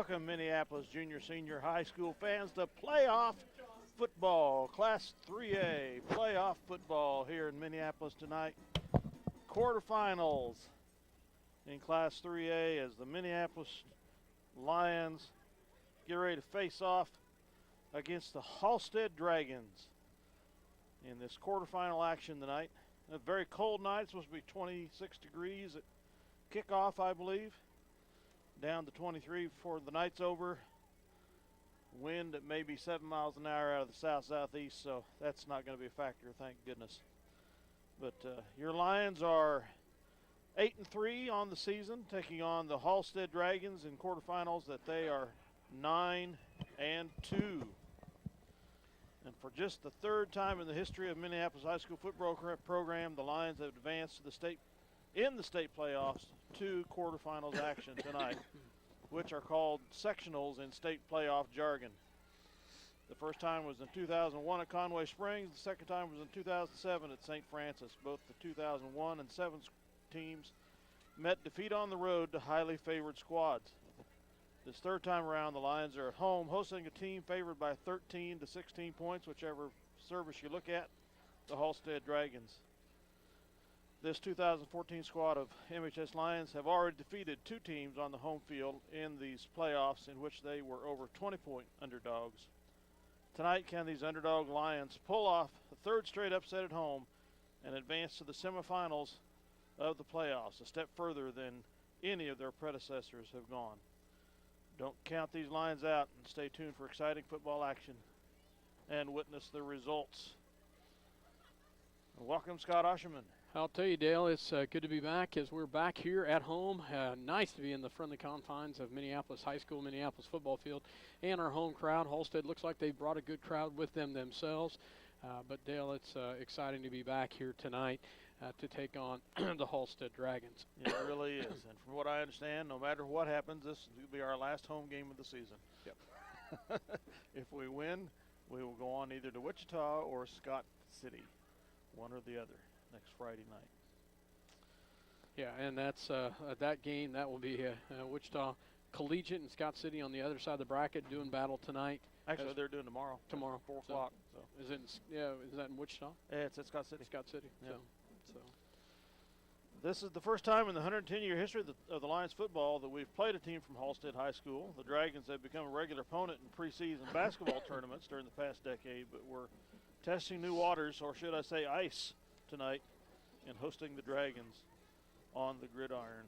Welcome, Minneapolis junior, senior high school fans, to playoff football, Class 3A playoff football here in Minneapolis tonight. Quarterfinals in Class 3A as the Minneapolis Lions get ready to face off against the Halstead Dragons in this quarterfinal action tonight. A very cold night. It's supposed to be 26 degrees at kickoff, I believe. Down to 23 before the night's over. Wind at maybe 7 miles an hour out of the south-southeast, so that's not going to be a factor, thank goodness. But your Lions are 8-3 on the season, taking on the Halstead Dragons in quarterfinals. That they are 9-2. And for just the third time in the history of Minneapolis high school football program, the Lions have advanced to the state playoffs to quarterfinals action tonight, which are called sectionals in state playoff jargon. The first time was in 2001 at Conway Springs. The second time was in 2007 at St. Francis. Both the 2001 and 7 teams met defeat on the road to highly favored squads. This third time around, the Lions are at home, hosting a team favored by 13 to 16 points, whichever service you look at, the Halstead Dragons. This 2014 squad of MHS Lions have already defeated 2 teams on the home field in these playoffs, in which they were over 20-point underdogs. Tonight, can these underdog Lions pull off a third straight upset at home and advance to the semifinals of the playoffs, a step further than any of their predecessors have gone? Don't count these Lions out, and stay tuned for exciting football action and witness the results. Welcome, Scott Osherman. I'll tell you, Dale, it's good to be back as we're back here at home. Nice to be in the friendly confines of Minneapolis High School, Minneapolis football field, and our home crowd. Halstead looks like they brought a good crowd with them themselves. But, Dale, it's exciting to be back here tonight to take on the Halstead Dragons. It really is. And from what I understand, no matter what happens, this will be our last home game of the season. Yep. If we win, we will go on either to Wichita or Scott City, one or the other, next Friday night. Yeah, and that's that game. That will be Wichita Collegiate and Scott City on the other side of the bracket doing battle tonight. Actually, they're doing tomorrow. Tomorrow, 4 o'clock. So is that in Wichita? Yeah, it's at Scott City. Scott City. Yeah. So this is the first time in the 110-year history of the Lions football that we've played a team from Halstead High School. The Dragons have become a regular opponent in preseason basketball tournaments during the past decade, but we're testing new waters, or should I say ice, tonight and hosting the Dragons on the gridiron.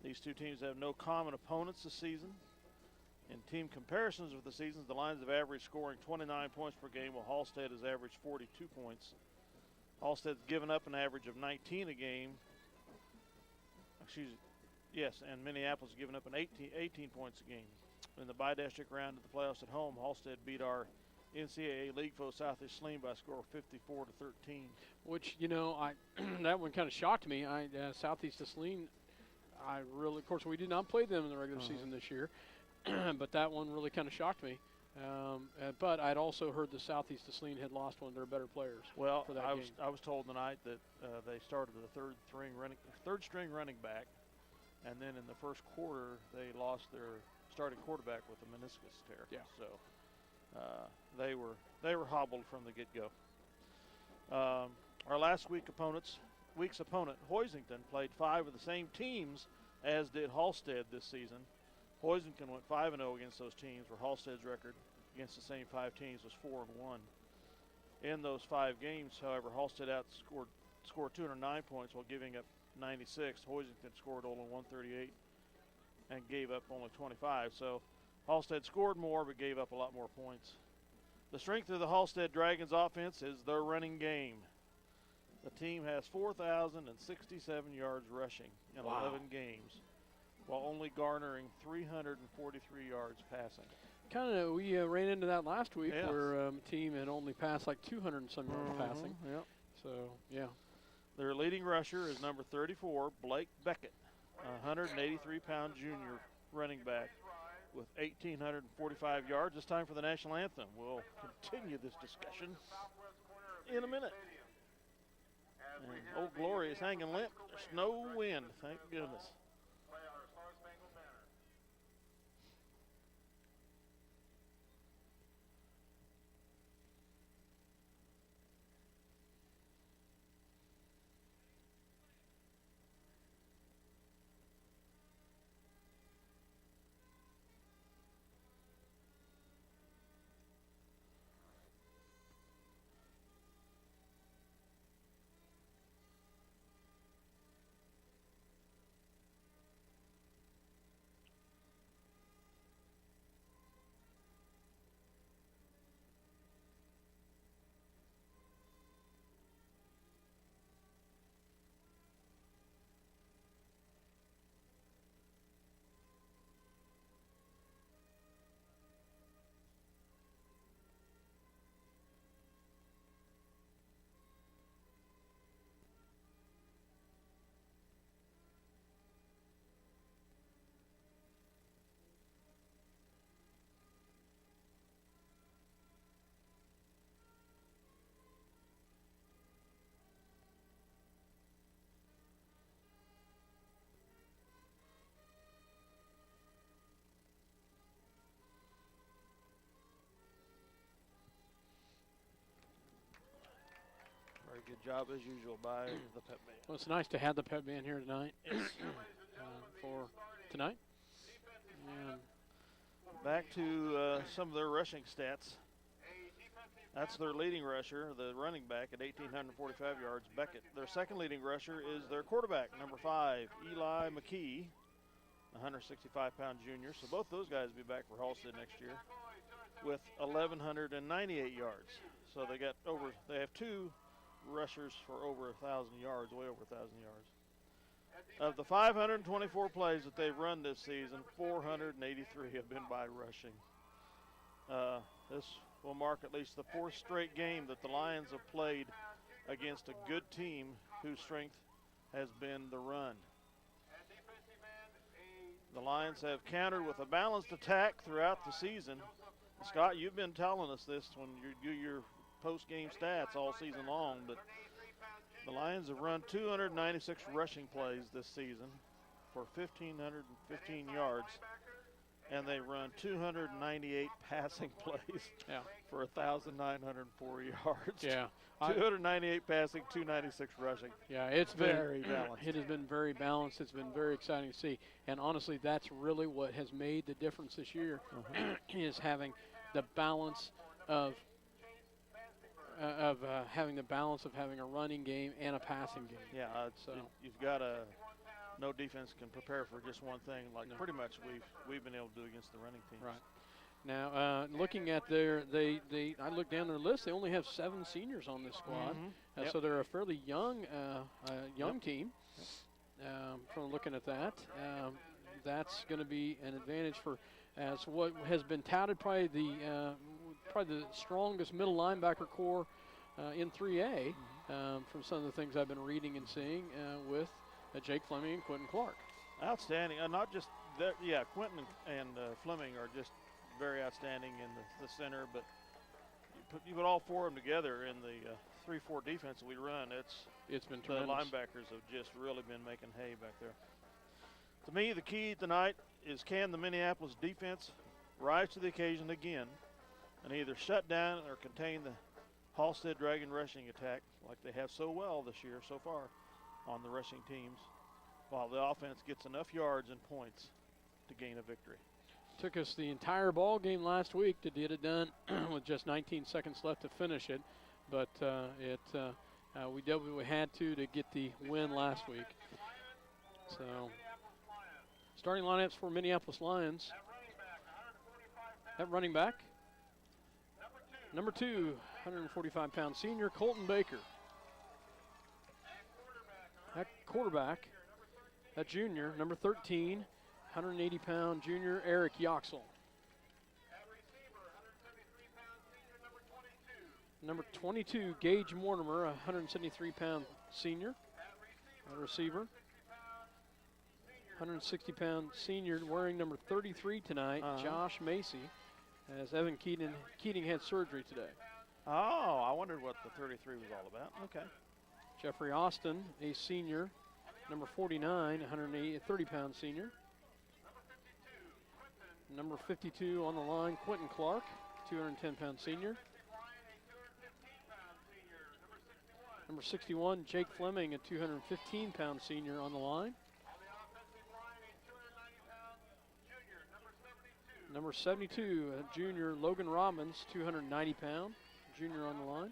These two teams have no common opponents this season. In team comparisons of the seasons, the Lions have averaged scoring 29 points per game, while Halstead has averaged 42 points. Halstead's given up an average of 19 a game. And Minneapolis has given up an 18 points a game. In the bi-district round of the playoffs at home, Halstead beat our NCAA league foe Southeast Saline by a score of 54-13. Which, that one kind of shocked me. Southeast Saline, of course, we did not play them in the regular season this year, but that one really kind of shocked me. But I'd also heard the Southeast Saline had lost one of their better players. Well, for that game. I was told tonight that they started a third string running back, and then in the first quarter they lost their starting quarterback with a meniscus tear. Yeah. So they were hobbled from the get-go. Our last week's opponent, Hoisington, played 5 of the same teams as did Halstead this season. Hoisington went 5-0 against those teams, where Halstead's record against the same 5 teams was 4-1. In those 5 games, however, Halstead scored 209 points while giving up 96. Hoisington scored only 138 and gave up only 25. So Halstead scored more but gave up a lot more points. The strength of the Halstead Dragons offense is their running game. The team has 4,067 yards rushing in 11 games, while only garnering 343 yards passing. We ran into that last week, yes, where a team had only passed like 200 and some yards passing. Yep. So, yeah. Their leading rusher is number 34, Blake Beckett, a 183-pound junior running back with 1,845 yards. It's time for the national anthem. We'll continue this discussion in a minute. And Old Glory is hanging limp. There's no wind, thank goodness. good job as usual by the pep band. Well, it's nice to have the pep band here tonight Yes. for tonight. And Back to some of their rushing stats. That's their leading rusher, the running back at 1,845 yards, Beckett. Their second leading rusher is their quarterback, number 5, Eli McKee, 165-pound junior. So both those guys will be back for Halstead next year with 1,198 yards. So they have 2 rushers for over 1,000 yards, way over 1,000 yards. Of the 524 plays that they've run this season, 483 have been by rushing. This will mark at least the 4th straight game that the Lions have played against a good team whose strength has been the run. The Lions have countered with a balanced attack throughout the season. Scott, you've been telling us this when you do your post-game stats all season long, but the Lions have run 296 rushing plays this season for 1,515 yards, and they run 298 passing plays for 1,904 yards. Yeah. 298 passing, 296 rushing. Yeah, it's very balanced. It has been very balanced. It's been very exciting to see. And honestly, that's really what has made the difference this year is having the balance of having a running game and a passing game. Yeah, so you've got no defense can prepare for just one thing, like pretty much we've been able to do against the running teams. Right. Now, looking at I looked down their list. They only have 7 seniors on this squad, so they're a fairly young team. From looking at that, that's going to be an advantage for as what has been touted probably the strongest middle linebacker core in 3A from some of the things I've been reading and seeing with Jake Fleming and Quentin Clark. Outstanding. Not just that, Quentin and Fleming are just very outstanding in the center, but you put all 4 of them together in the 3-4 defense we run. It's been the tremendous. linebackers have just really been making hay back there. To me, the key tonight is can the Minneapolis defense rise to the occasion again and either shut down or contain the Halstead Dragon rushing attack like they have so well this year so far on the rushing teams, while the offense gets enough yards and points to gain a victory. Took us the entire ball game last week to get it done with just 19 seconds left to finish it, but we did what we had to get the win last week. So, starting lineups for Minneapolis Lions. At running back, number 2, 145-pound senior Colton Baker. At quarterback, a junior, number 13, 180-pound junior Eric Yoxel. Number 22, Gage Mortimer, a 173-pound senior. A receiver. 160-pound senior wearing number 33 tonight, Josh Macy, as Evan Keating had surgery today. Oh, I wondered what the 33 was all about. Okay. Jeffrey Austin, a senior, number 49, 130-pound senior. Number 52 on the line, Quentin Clark, 210-pound senior. Number 61, Jake Fleming, a 215-pound senior on the line. Number 72, junior Logan Robbins, 290-pound junior on the line.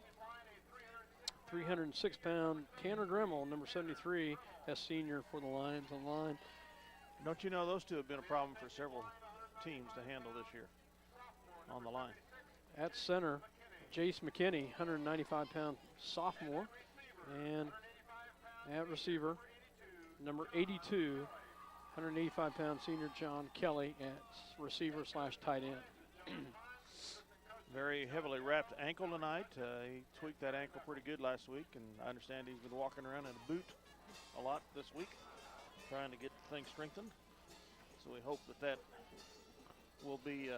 306-pound Tanner Gremmel, number 73, as senior for the Lions on the line. Don't you know those two have been a problem for several teams to handle this year on the line. At center, Jace McKinney, 195-pound sophomore. And at receiver, number 82, 185-pound senior John Kelly at receiver / tight end. Very heavily wrapped ankle tonight. He tweaked that ankle pretty good last week, and I understand he's been walking around in a boot a lot this week, trying to get things strengthened. So we hope that will be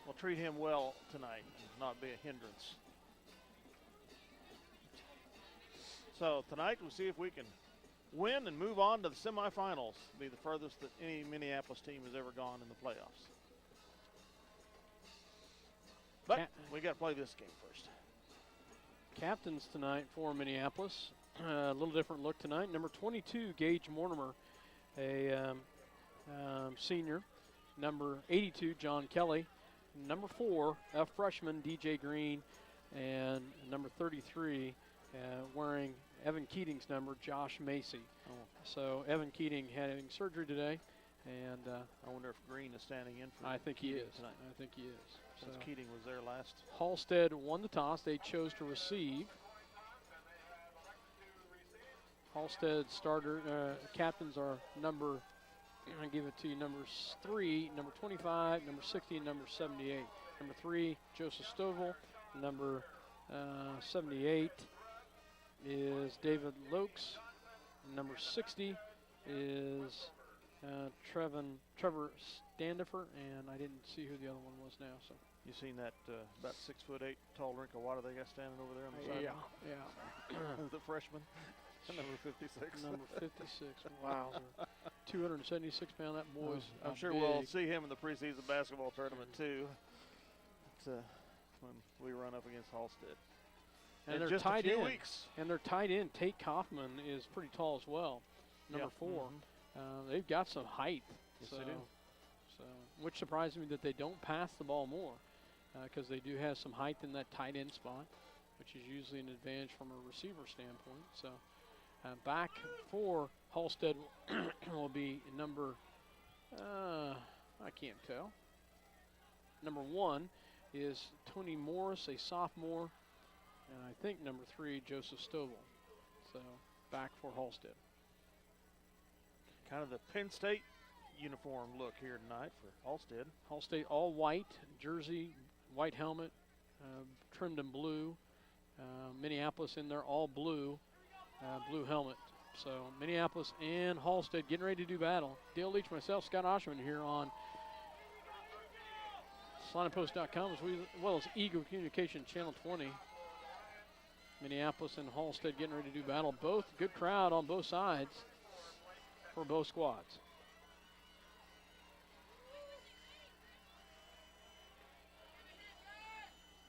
will treat him well tonight and not be a hindrance. So tonight we'll see if we can win and move on to the semifinals. Be the furthest that any Minneapolis team has ever gone in the playoffs. But we got to play this game first. Captains tonight for Minneapolis. A little different look tonight. Number 22, Gage Mortimer, a senior. Number 82, John Kelly. Number 4, a freshman, DJ Green. And number 33, wearing Evan Keating's number, Josh Macy. Oh. So Evan Keating having surgery today. And I wonder if Green is standing in for I think he Keating is. tonight. I think he is. Since So Keating was there last. Halstead won the toss. They chose to receive. Halstead starter captains are number, I'll give it to you, number 3, number 25, number 60, and number 78. Number 3, Joseph Stovall. Number 78 is David Lokes. Number 60 is Trevor Standifer, and I didn't see who the other one was now. So You seen that about 6'8" tall drink of water they got standing over there on the side? yeah. The freshman, number 56. Number 56. Wow. 276 pound. That boy's. I'm sure big. we'll see him in the preseason basketball tournament too. When we run up against Halstead. And in they're just tied a few in. weeks. And they're tied in. Tate Kaufman is pretty tall as well. Number 4. Mhm. They've got some height. Yes, so, they do. So, which surprises me that they don't pass the ball more, because they do have some height in that tight end spot, which is usually an advantage from a receiver standpoint. So, back for Halstead will be number, I can't tell. Number 1 is Tony Morris, a sophomore, and I think number 3, Joseph Stovall. So, back for Halstead. Kind of the Penn State uniform look here tonight for Halstead. Halstead all white jersey, white helmet, trimmed in blue. Minneapolis in there all blue, blue helmet. So Minneapolis and Halstead getting ready to do battle. Dale Leach, myself, Scott Oshman here on SlantingPost.com as well as Eagle Communication Channel 20. Minneapolis and Halstead getting ready to do battle. Both good crowd on both sides for both squads.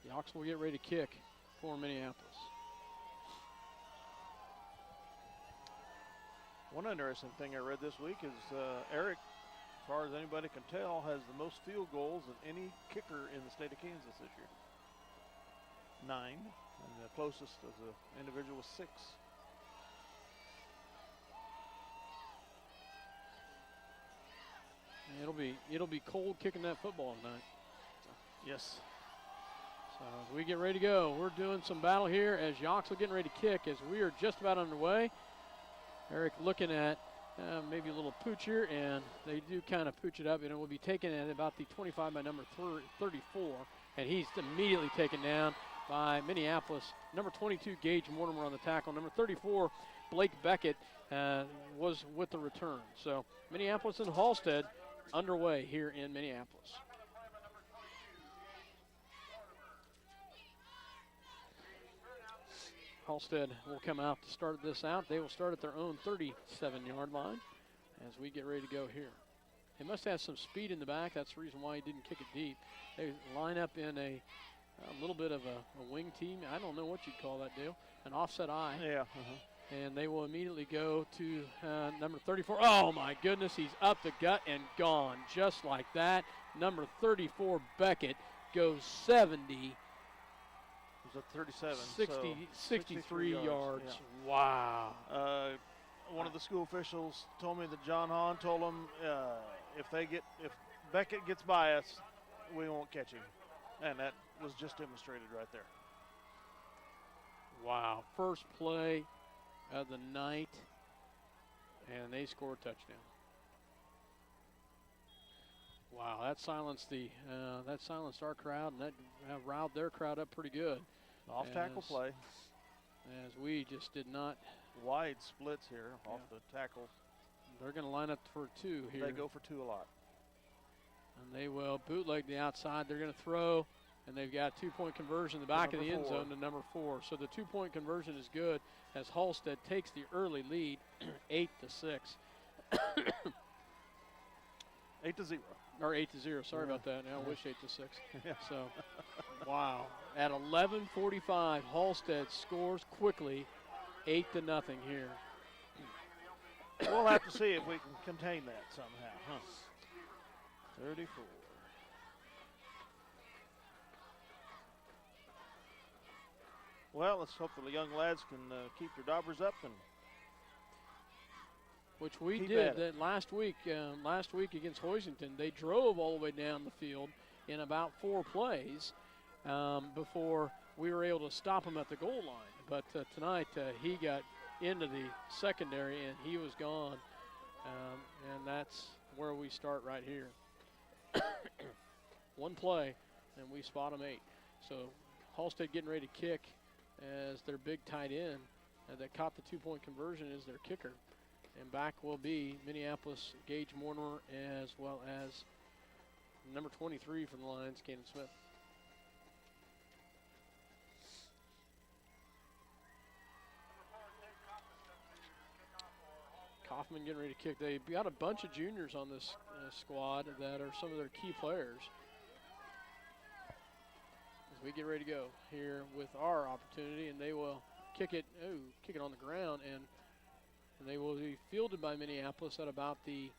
The Hawks will get ready to kick for Minneapolis. One interesting thing I read this week is Eric, as far as anybody can tell, has the most field goals of any kicker in the state of Kansas this year. 9, and the closest as an individual was 6. It'll be cold kicking that football tonight. Yes. So as we get ready to go, we're doing some battle here as Yoxel getting ready to kick as we are just about underway. Eric looking at maybe a little pooch here, and they do kind of pooch it up, and it will be taken at about the 25 by number 34, and he's immediately taken down by Minneapolis. Number 22, Gage Mortimer on the tackle. Number 34, Blake Beckett was with the return. So Minneapolis and Halstead underway here in Minneapolis. Halstead will come out to start this out. They will start at their own 37-yard line as we get ready to go here. They must have some speed in the back. That's the reason why he didn't kick it deep. They line up in a little bit of a wing team. I don't know what you'd call that, Dale. An offset eye. Yeah. And they will immediately go to number 34. Oh, my goodness. He's up the gut and gone just like that. Number 34, Beckett, goes 70. It was at 37. 63 yards. Yeah. Wow. One of the school officials told me that John Hahn told them if Beckett gets by us, we won't catch him. And that was just demonstrated right there. Wow. First play of the night, and they score a touchdown. Wow, that silenced our crowd, and that riled their crowd up pretty good. Off tackle play. As we just did not. Wide splits here off the tackle. They're going to line up for 2 here. They go for 2 a lot. And they will bootleg the outside. They're going to throw, and they've got a 2-point conversion in the back of the end zone to number 4. So the 2-point conversion is good as Halstead takes the early lead, 8-6. 8-0. Or 8-0. Sorry about that. Now I wish 8-6. Yeah. So, wow. at 11:45, Halstead scores quickly, 8-0 here. We'll have to see if we can contain that somehow, huh? 34. Well, let's hope the young lads can keep their daubers up, and which we keep did at it. that last week. Last week against Hoisington, they drove all the way down the field in about 4 plays before we were able to stop them at the goal line. But tonight he got into the secondary and he was gone, and that's where we start right here. 1 play, and we spot them 8. So Halstead getting ready to kick as their big tight end that caught the 2-point conversion is their kicker. And back will be Minneapolis, Gage Mortimer, as well as number 23 from the Lions, Cannon Smith. Kaufman getting ready to kick. They've got a bunch of juniors on this squad that are some of their key players. As we get ready to go here with our opportunity, and they will kick it on the ground, and they will be fielded by Minneapolis at about the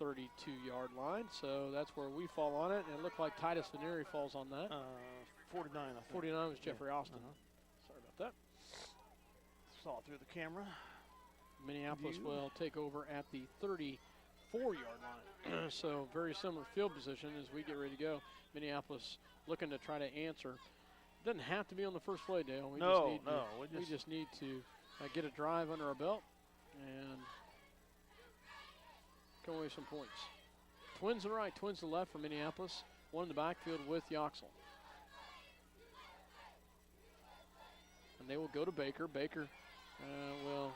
32-yard line. So that's where we fall on it, and it looked like Titus Veneri falls on that. 49, I think. 49 was Jeffrey Austin. Sorry about that. Saw it through the camera. Minneapolis will take over at the 34-yard line. So very similar field position as we get ready to go. Minneapolis looking to try to answer. Doesn't have to be on the first play, Dale. We just need to get a drive under our belt and come away with some points. Twins to the right, twins to the left for Minneapolis. One in the backfield with Yoxel. And they will go to Baker. Baker will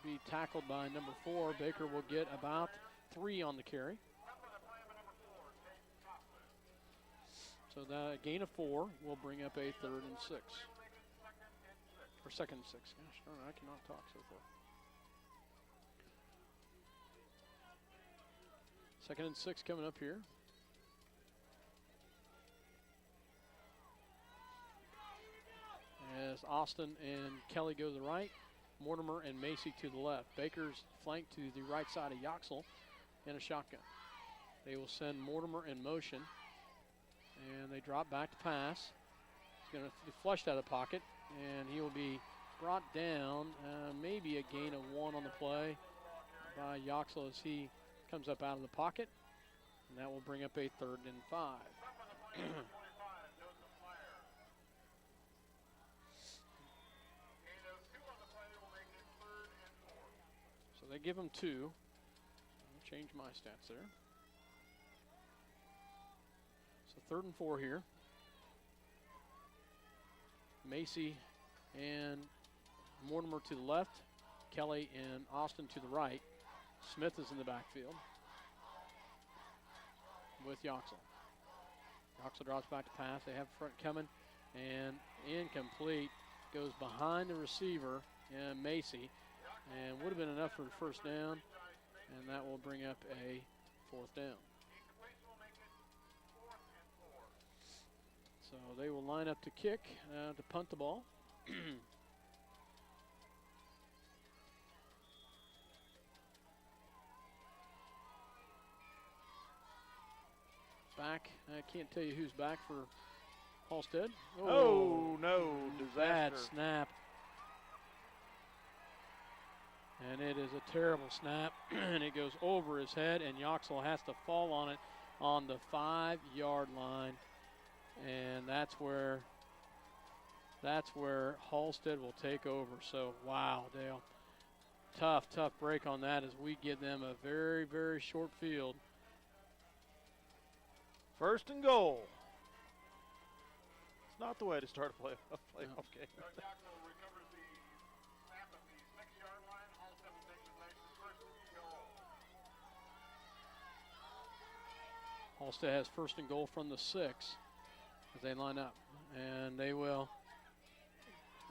be tackled by number 4. Baker will get about 3 on the carry. So the gain of 4 will bring up a 3rd and 6. Or 2nd and 6. Gosh darn it, I cannot talk so far. 2nd and 6 coming up here. As Austin and Kelly go to the right, Mortimer and Macy to the left. Baker's flanked to the right side of Yoxel in a shotgun. They will send Mortimer in motion, and they drop back to pass. He's going to be flushed out of the pocket, and he will be brought down, maybe a gain of 1 on the play by Yoxel as he comes up out of the pocket, and that will bring up a 3rd and 5. So they give him 2. I'll change my stats there. So 3rd and 4 here. Macy and Mortimer to the left. Kelly and Austin to the right. Smith is in the backfield with Yoxel. Yoxel drops back to pass. They have front coming, and incomplete. Goes behind the receiver and Macy, and would have been enough for the first down, and that will bring up a 4th down. So they will line up to kick, to punt the ball. Back, I can't tell you who's back for Halstead. Oh no, disaster. Bad snap. And it is a terrible snap, and it goes over his head, and Yoxel has to fall on it on the 5-yard line. And that's where Halstead will take over. So, wow, Dale. Tough break on that as we give them a very, very short field. 1st and goal. It's not the way to start a playoff game. Halstead has 1st and goal from the 6 as they line up, and they will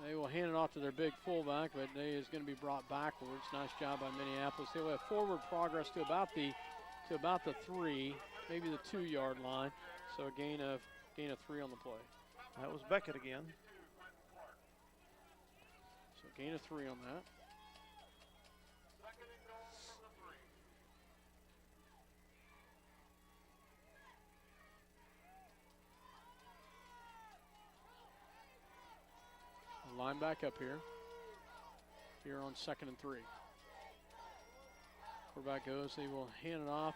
hand it off to their big fullback, but they is going to be brought backwards. Nice job by Minneapolis. They will have forward progress to about the 3, maybe the 2-yard line. So a gain of 3 on the play. That was Beckett again. So gain of 3 on that. Line back up here. Here on 2nd and 3. Quarterback goes. He will hand it off.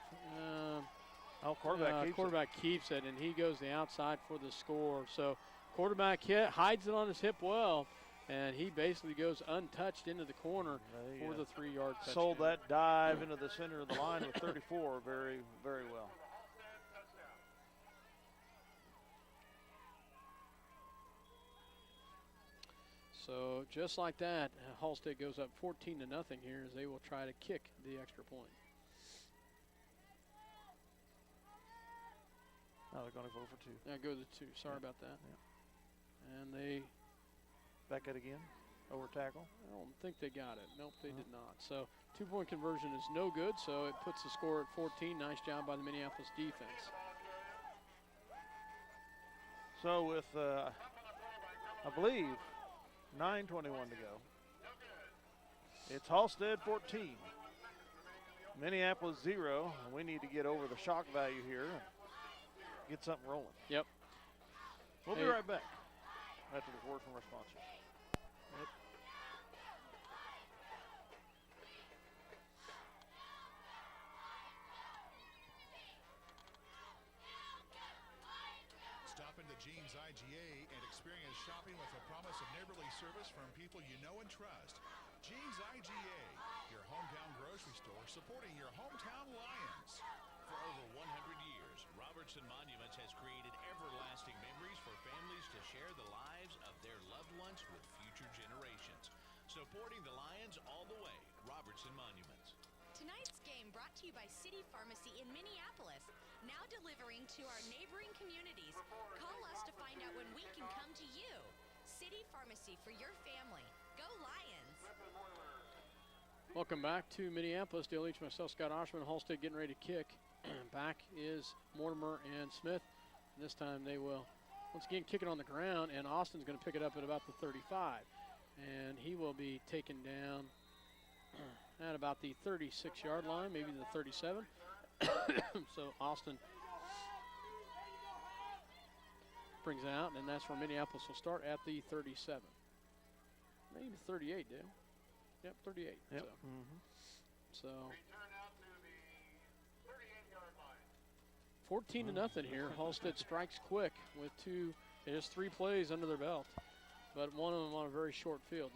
Quarterback keeps it, and he goes the outside for the score. So quarterback hides it on his hip well, and he basically goes untouched into the corner for the 3-yard touchdown. Sold that dive into the center of the line with 34 very, very well. So just like that, Halstead goes up 14-0 here as they will try to kick the extra point. Oh, they're going to go for 2. Yeah, go to 2. Sorry about that. Yeah. And they Beckett again, over tackle. I don't think they got it. Nope, they did not. So 2-point conversion is no good, so it puts the score at 14. Nice job by the Minneapolis defense. So with, I believe, 9:21 to go. It's Halstead 14. Minneapolis 0. And we need to get over the shock value here and get something rolling. Yep. We'll be right back after the word from our sponsors. Yep. Stop into Jeans IGA and experience shopping with a promise of neighborly service from people you know and trust. Jeans IGA, your hometown grocery store supporting your hometown Lions. For over 100 years, Robertson Monuments has created everlasting memories for families to share the lives of their loved ones with future generations. Supporting the Lions all the way, Robertson Monuments. Tonight's game brought to you by City Pharmacy in Minneapolis, now delivering to our neighboring communities. Call us to find out when we can come to you. City Pharmacy for your family. Go Lions! Welcome back to Minneapolis. Dale Leach, myself, Scott Oshman, Halstead getting ready to kick. Back is Mortimer and Smith. This time they will once again kick it on the ground, and Austin's going to pick it up at about the 35. And he will be taken down at about the 36-yard line, maybe the 37. So Austin brings it out, and that's where Minneapolis will start at the 37. Maybe 38, Dale. Yep, 38. Yep. So 14-0 here. Halstead strikes quick with just 3 plays under their belt, but one of them on a very short field.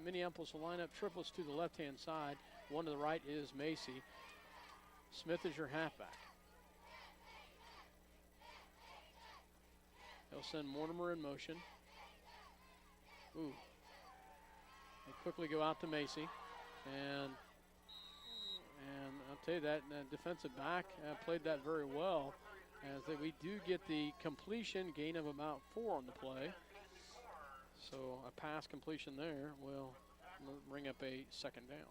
Minneapolis will line up triplets to the left-hand side. One to the right is Macy. Smith is your halfback. They'll send Mortimer in motion. Ooh. They quickly go out to Macy, and I'll tell you that defensive back played that very well, as we do get the completion, gain of about 4 on the play. So a pass completion there will bring up a 2nd down.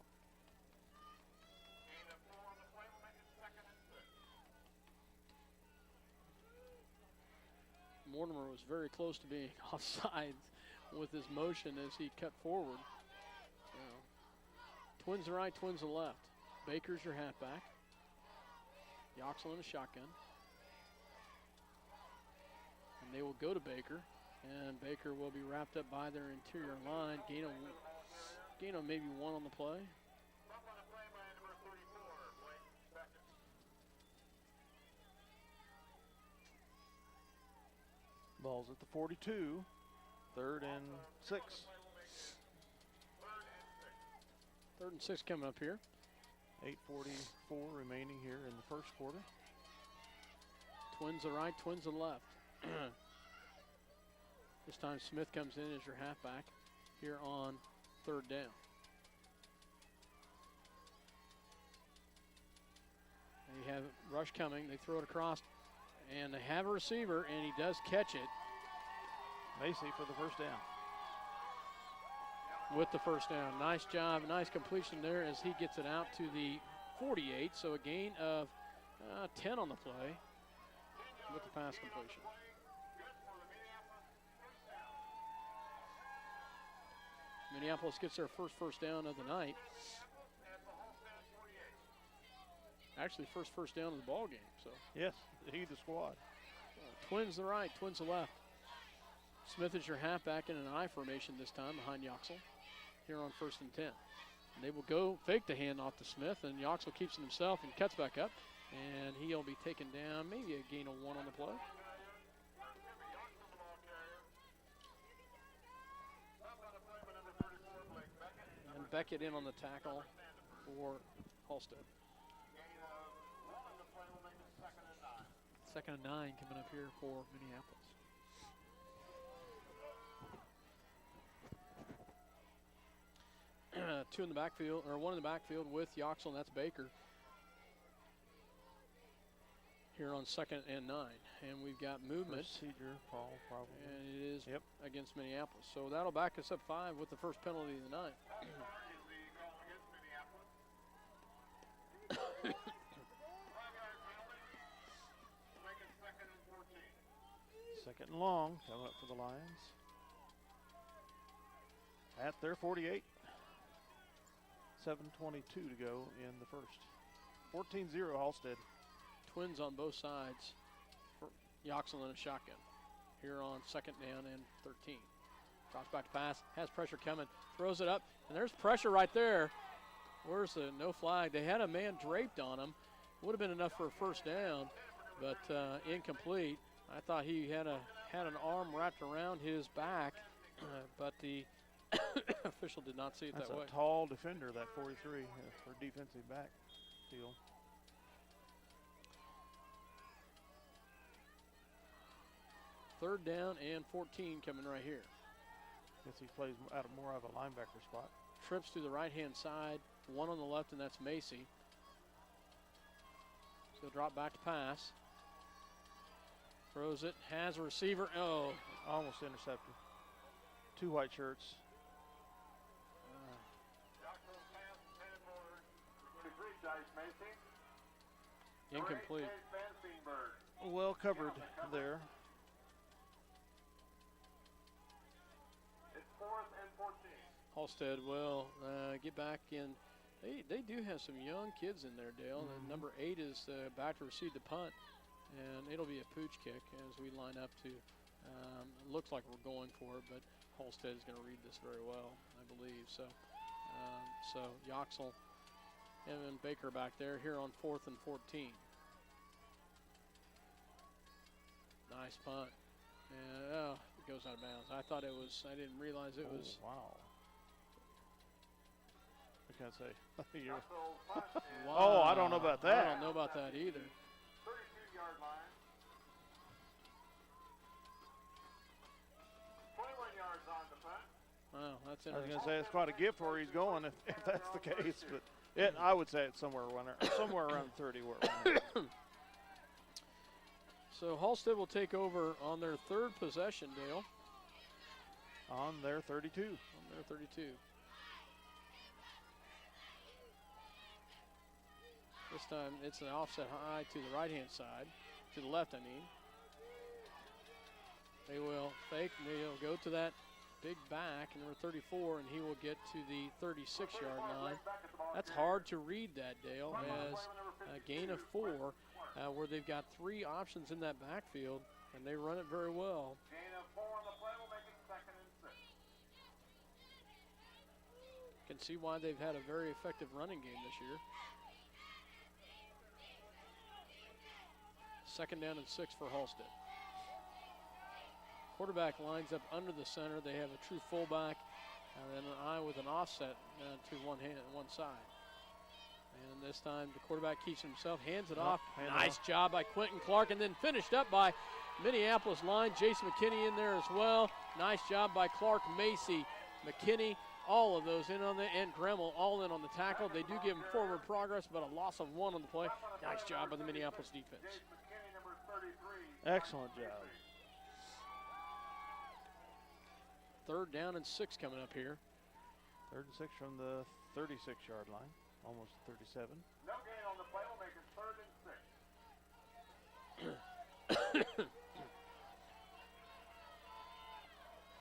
Mortimer was very close to being offside with his motion as he cut forward. Twins to right, twins to left. Baker's your halfback. Yoxel in a shotgun. And they will go to Baker. And Baker will be wrapped up by their interior line. Gain of maybe 1 on the play. Ball's at the 42. 3rd and 6. 3rd and 6 coming up here. 8:44 remaining here in the first quarter. Twins to right, twins to left. This time Smith comes in as your halfback here on 3rd down. And you have rush coming. They throw it across, and they have a receiver, and he does catch it. Macy for the first down. With the first down. Nice job, nice completion there as he gets it out to the 48. So a gain of 10 on the play with the pass completion. Minneapolis gets their first down of the night. Actually, first down of the ball game. So Yes, either squad. Twins the right, Twins the left. Smith is your halfback in an I formation this time behind Yoxel here on 1st and 10. And they will go fake the handoff to Smith, and Yoxel keeps it himself and cuts back up. And he'll be taken down, maybe a gain of 1 on the play. And Beckett in on the tackle for Halstead. 2nd and 9 coming up here for Minneapolis. Two in the backfield, or one in the backfield with Yoxel, and that's Baker. Here on 2nd and 9. And we've got movement. Procedure, Paul, probably. And it is Yep. against Minneapolis. So that'll back us up 5 with the first penalty of the night. Second and long, coming up for the Lions. At their 48. 7:22 to go in the first. 14-0 Halstead. Twins on both sides for Yoxel in a shotgun. Here on 2nd down and 13. Drops back to pass, has pressure coming, throws it up, and there's pressure right there. Where's the no flag? They had a man draped on him. Would have been enough for a first down, but incomplete. I thought he had an arm wrapped around his back, but the official did not see it That's that way. a tall defender, that 43, for defensive back deal. Third down and 14 coming right here. Guess he plays out of more of a linebacker spot. Trips to the right-hand side, one on the left, and that's Macy. So drop back to pass. Throws it, has a receiver. Oh, Almost intercepted. 2 white shirts. incomplete. Well covered there. Halstead will get back in. They do have some young kids in there, Dale. And number 8 is back to receive the punt. And it'll be a pooch kick as we line up to, looks like we're going for it, but Halstead is going to read this very well, I believe. So Yoxel and then Baker back there here on 4th and 14. Nice punt. And it goes out of bounds. I didn't realize it was. Wow. What can I say? You're Wow. Oh, I don't know about that. I don't know about that either. 32-yard line. 21 yards on the punt. Wow, that's I was interesting. going to say it's quite a gift where he's going if that's the case, but I would say it's somewhere around 30 where it went. So Halstead will take over on their 3rd possession, Dale. On their 32. On their 32. This time it's an offset high to the right-hand side, to the left, I mean. They will fake, and they'll go to that big back, number 34, and he will get to the 36-yard line. That's hard to read that, Dale, as a gain of 4, where they've got 3 options in that backfield, and they run it very well. Gain of 4 on the play will make it 2nd and 6. Can see why they've had a very effective running game this year. 2nd down and 6 for Halstead. Quarterback lines up under the center. They have a true fullback and then an eye with an offset to one side. And this time the quarterback keeps himself, hands it off. Nice job by Quentin Clark, and then finished up by Minneapolis line. Jason McKinney in there as well. Nice job by Clark, Macy, McKinney, all of those in on the, and Gremmel all in on the tackle. They do give him forward progress, but a loss of 1 on the play. Nice job by the Minneapolis defense. Excellent job. 3rd down and 6 coming up here. 3rd and 6 from the 36-yard line, almost 37. No gain on the play will make it 3rd and 6.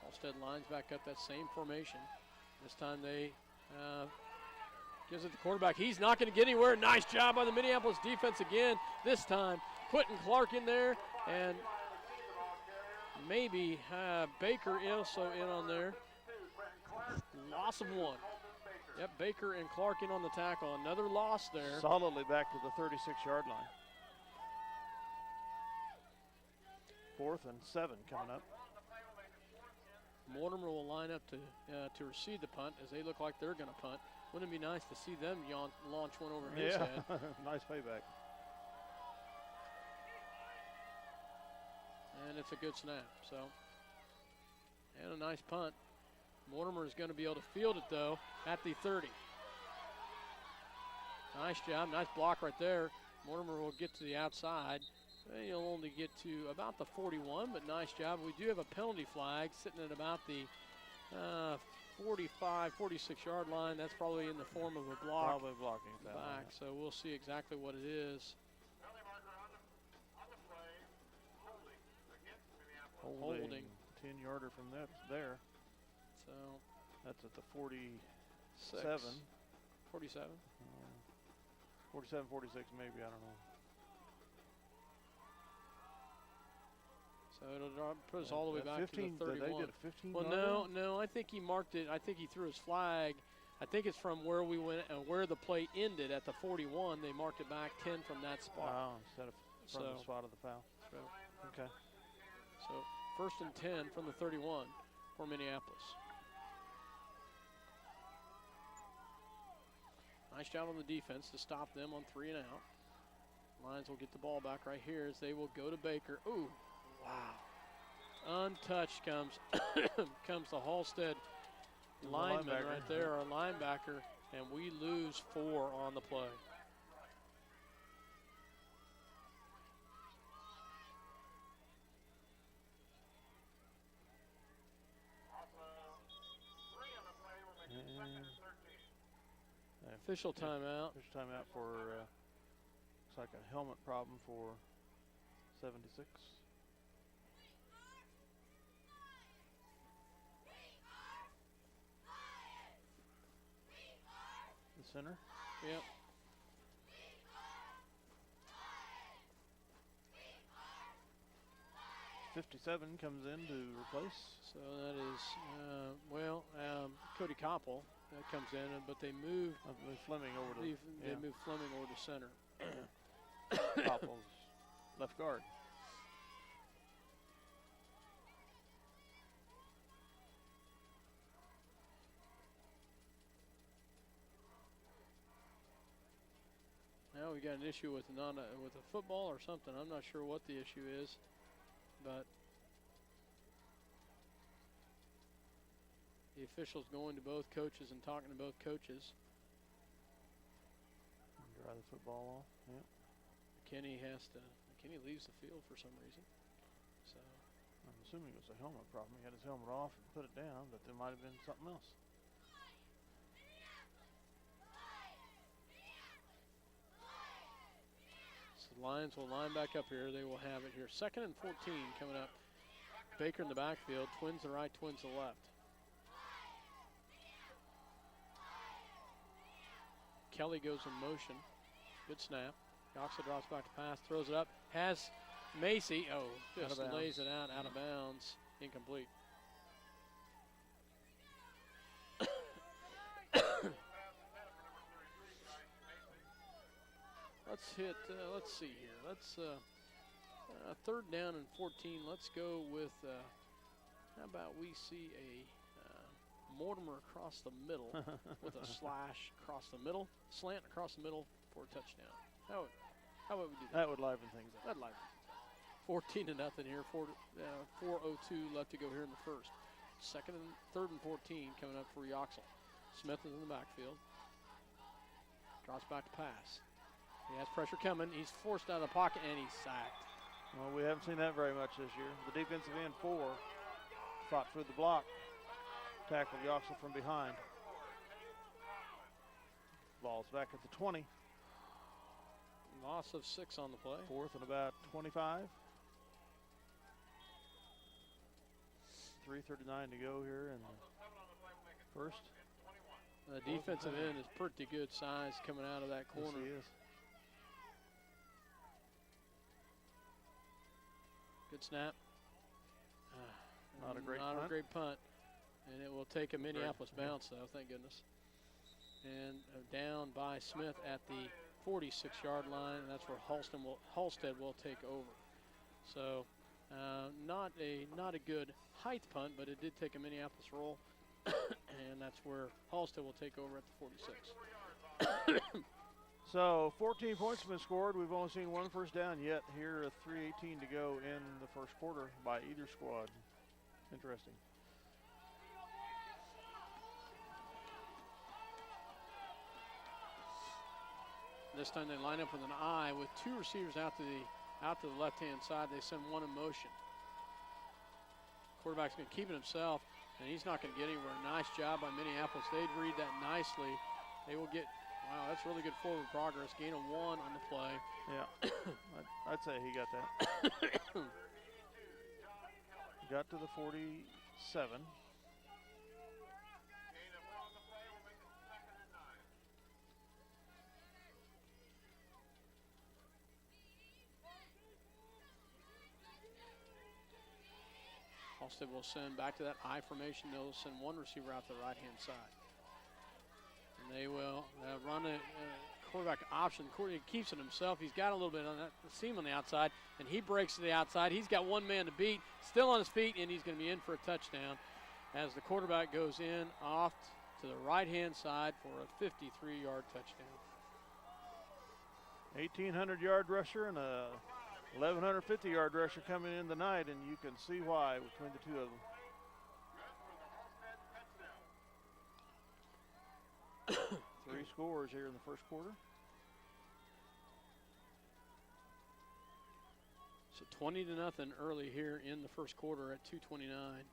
Halstead lines back up that same formation. This time they gives it the quarterback. He's not going to get anywhere. Nice job by the Minneapolis defense again. This time, Quentin Clark in there, and maybe Baker also in on there. Loss of one. Yep, Baker and Clark in on the tackle. Another loss there. Solidly back to the 36-yard line. 4th and 7 coming up. Mortimer will line up to receive the punt as they look like they're going to punt. Wouldn't it be nice to see them launch one over his head? Nice payback. And it's a good snap. So, and a nice punt. Mortimer is going to be able to field it, though, at the 30. Nice job. Nice block right there. Mortimer will get to the outside. He'll only get to about the 41, but nice job. We do have a penalty flag sitting at about the 45, 46-yard line. That's probably in the form of a block. Probably blocking that back, so we'll see exactly what it is. Holding. 10-yarder from there. So that's at the 47. 47? 47, 46 maybe, I don't know. So it'll put us all the way back 15, to the 31. They did a 15 well, no, I think he marked it. I think he threw his flag. I think it's from where we went, where the play ended at the 41. They marked it back 10 from that spot. Wow, instead of from the spot of the foul. So, okay. So 1st and 10 from the 31 for Minneapolis. Nice job on the defense to stop them on 3 and out. Lions will get the ball back right here as they will go to Baker. Ooh, wow. Untouched comes comes the Halstead lineman right there, our linebacker, and we lose 4 on the play. Official timeout. Official timeout for, looks like a helmet problem for 76. The center? Yep. '57 comes in to replace. So that is, Cody Koppel that comes in, but they move Fleming over to. They move Fleming over to center. Koppel's left guard. Now we got an issue with with a football or something. I'm not sure what the issue is, but the officials going to both coaches and talking to both coaches. Dry the football off. Yep. Kenny leaves the field for some reason. So I'm assuming it was a helmet problem. He had his helmet off and put it down, but there might have been something else. The Lions will line back up here. They will have it here. 2nd and 14 coming up. Baker in the backfield. Twins to the right, twins to the left. Kelly goes in motion. Good snap. Yoxel drops back to pass, throws it up. Has Macy. Oh, just lays it out of bounds. Incomplete. Let's see here. Let's 3rd down and 14. Let's go with, how about we see a Mortimer across the middle with a slash across the middle, slant across the middle for a touchdown. How would we do that? That would liven things up. That'd liven. 14-0 here. 4:02 left to go here in the first. 3rd and 14 coming up for Yoxel. Smith is in the backfield. Drops back to pass. He has pressure coming. He's forced out of the pocket, and he's sacked. Well, we haven't seen that very much this year. The defensive end 4 fought through the block. Tackled Yoxel from behind. Ball's back at the 20. Loss of 6 on the play. 4th and about 25. 3:39 to go here in the first. The defensive end is pretty good size coming out of that corner. Yes, he is. Good snap. Not a great Not punt. a great punt. And it will take a Minneapolis bounce, though, thank goodness. And down by Smith at the 46-yard line. And that's where Halstead will take over. So not a good height punt, but it did take a Minneapolis roll. And that's where Halstead will take over at the 46. So 14 points have been scored. We've only seen one first down yet. Here, 3:18 to go in the first quarter by either squad. Interesting. This time they line up with an I with two receivers out to the left-hand side. They send one in motion. Quarterback's going to keep it himself, and he's not going to get anywhere. Nice job by Minneapolis. They'd read that nicely. They will get, wow, that's really good forward progress. Gain of 1 on the play. Yeah, I'd say he got that. Got to the 47. Halstead will send back to that I formation. They'll send one receiver out to the right-hand side. And they will run a quarterback option. He keeps it himself. He's got a little bit on that seam on the outside, and he breaks to the outside. He's got one man to beat, still on his feet, and he's going to be in for a touchdown as the quarterback goes in off to the right-hand side for a 53-yard touchdown. 1,800-yard rusher and a 1,150-yard rusher coming in tonight, and you can see why between the two of them. 3 scores here in the first quarter. So 20-0 early here in the first quarter at 2:29.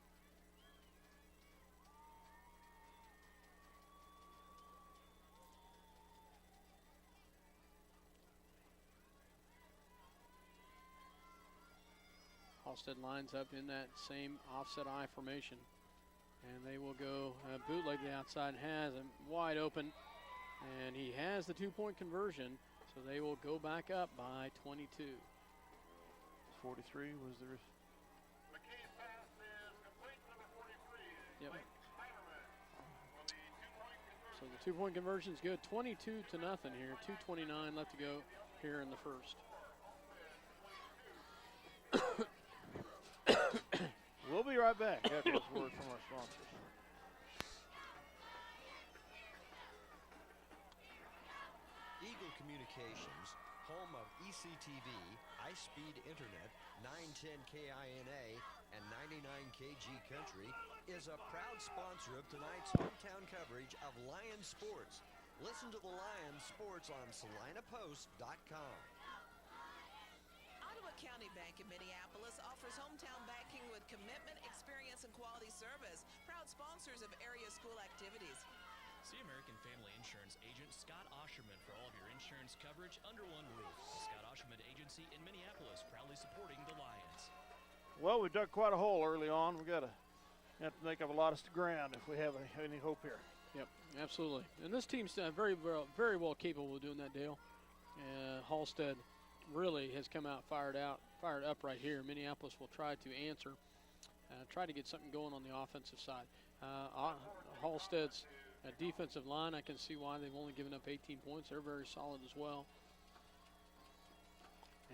Halstead lines up in that same offset I formation. And they will go bootleg the outside, has him wide open. And he has the 2-point conversion, so they will go back up by 22. 43 was the McKay's pass is complete to number 43. Yep. So the 2-point conversion is good. 22-0 here. 2:29 left to go here in the first. We'll be right back after this word from our sponsors. Eagle Communications, home of ECTV, high-speed internet, 910 KINA, and 99KG Country, is a proud sponsor of tonight's hometown coverage of Lion Sports. Listen to the Lion Sports on SalinaPost.com. Ottawa County Bank in Minneapolis offers hometown banking with commitment, experience, and quality service. Proud sponsors of area school activities. See American Family Insurance agent Scott Osherman for all of your insurance coverage under one roof. The Scott Osherman Agency in Minneapolis, proudly supporting the Lions. Well, we dug quite a hole early on. We have to make up a lot of ground if we have any hope here. Yep, absolutely. And this team's very well capable of doing that, Dale. Halstead really has come out fired up right here. Minneapolis will try to answer, try to get something going on the offensive side. Halstead's defensive line, I can see why they've only given up 18 points. They're very solid as well.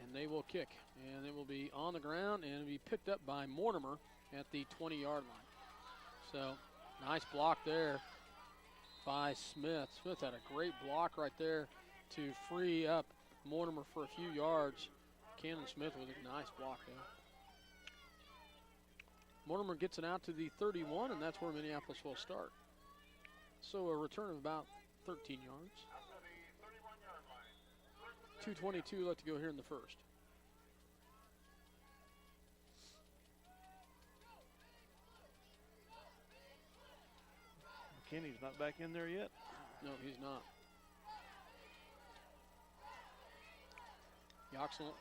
And they will kick, and it will be on the ground, and it'll be picked up by Mortimer at the 20-yard line. So, nice block there by Smith. Smith had a great block right there to free up Mortimer for a few yards. Cannon Smith with a nice block there. Mortimer gets it out to the 31, and that's where Minneapolis will start. So a return of about 13 yards. 2:22 left to go here in the first. McKinney's not back in there yet. No, he's not. Yoxel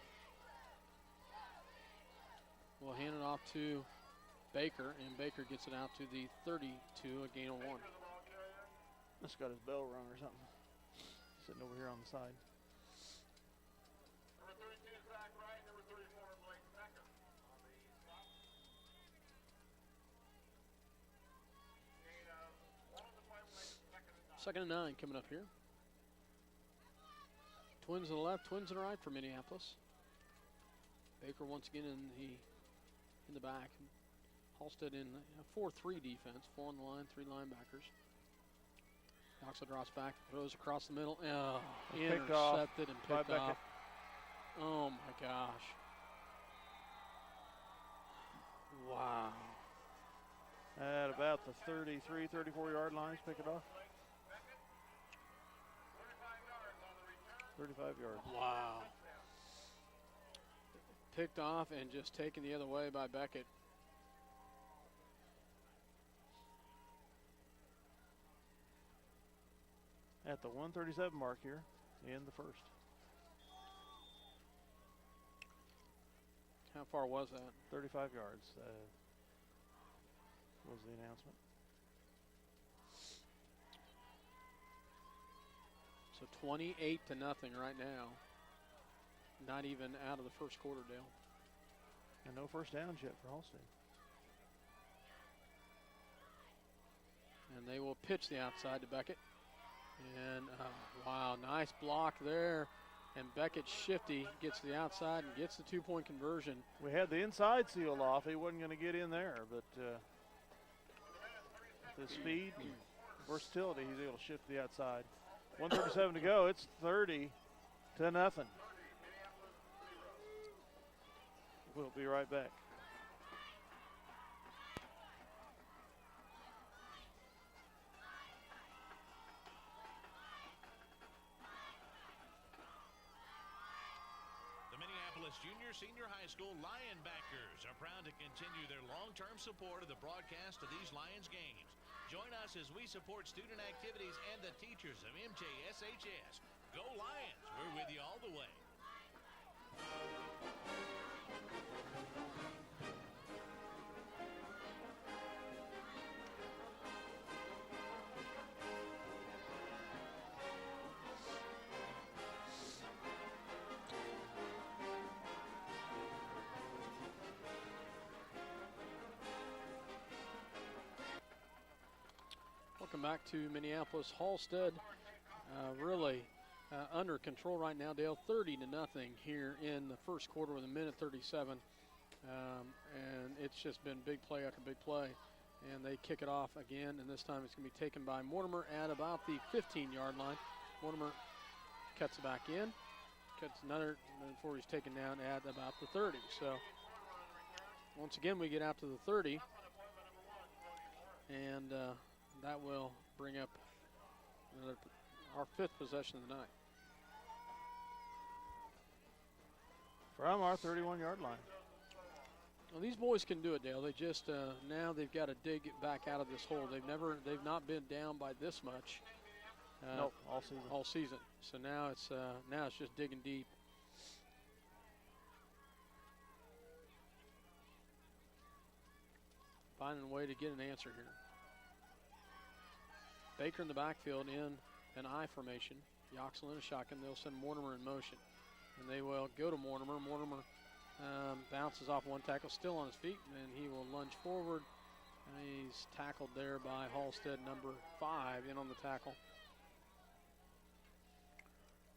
will hand it off to Baker, and Baker gets it out to the 32, a gain of 1. Just got his bell rung or something. Sitting over here on the side. Number 32, Zach Wright. Number 34, Blake Becker. On the stop. Gain of 1 on the play will make it second and 9. 2nd and 9 coming up here. Twins to the left, twins to the right for Minneapolis. Baker once again in the back. Halstead in a 4-3 defense, 4 on the line, 3 linebackers. Yoxel drops back, throws across the middle. Intercepted and picked off. Oh my gosh. Wow. At about the 33, 34 yard lines, pick it off. 35 yards. Wow. Picked off and just taken the other way by Beckett. At the 137 mark here in the first. How far was that? 35 yards was the announcement. So 28-0 right now. Not even out of the first quarter, Dale. And no first downs yet for Halstead. And they will pitch the outside to Beckett. And wow, nice block there. And Beckett shifty, gets the outside and gets the 2-point conversion. We had the inside sealed off. He wasn't going to get in there, but the speed and versatility, he's able to shift to the outside. 1:37 to go. It's 30-0. We'll be right back. The Minneapolis Junior Senior High School Lionbackers are proud to continue their long-term support of the broadcast of these Lions games. Join us as we support student activities and the teachers of MJSHS. Go Lions! We're with you all the way. Welcome back to Minneapolis. Halstead really under control right now, Dale. 30-0 here in the first quarter with 1:37. And it's just been big play after big play. And they kick it off again, and this time it's going to be taken by Mortimer at about the 15-yard line. Mortimer cuts it back in, cuts another before he's taken down at about the 30. So once again we get out to the 30, and that will bring up our 5th possession of the night. From our 31-yard line. Well, these boys can do it, Dale. They just now they've got to dig it back out of this hole. They've not been down by this much. Nope, all season. All season. So now it's just digging deep. Finding a way to get an answer here. Baker in the backfield in an I formation. Yoxel in a shotgun. They'll send Mortimer in motion. And they will go to Mortimer. Mortimer bounces off one tackle, still on his feet, and he will lunge forward. And he's tackled there by Halstead, number 5, in on the tackle.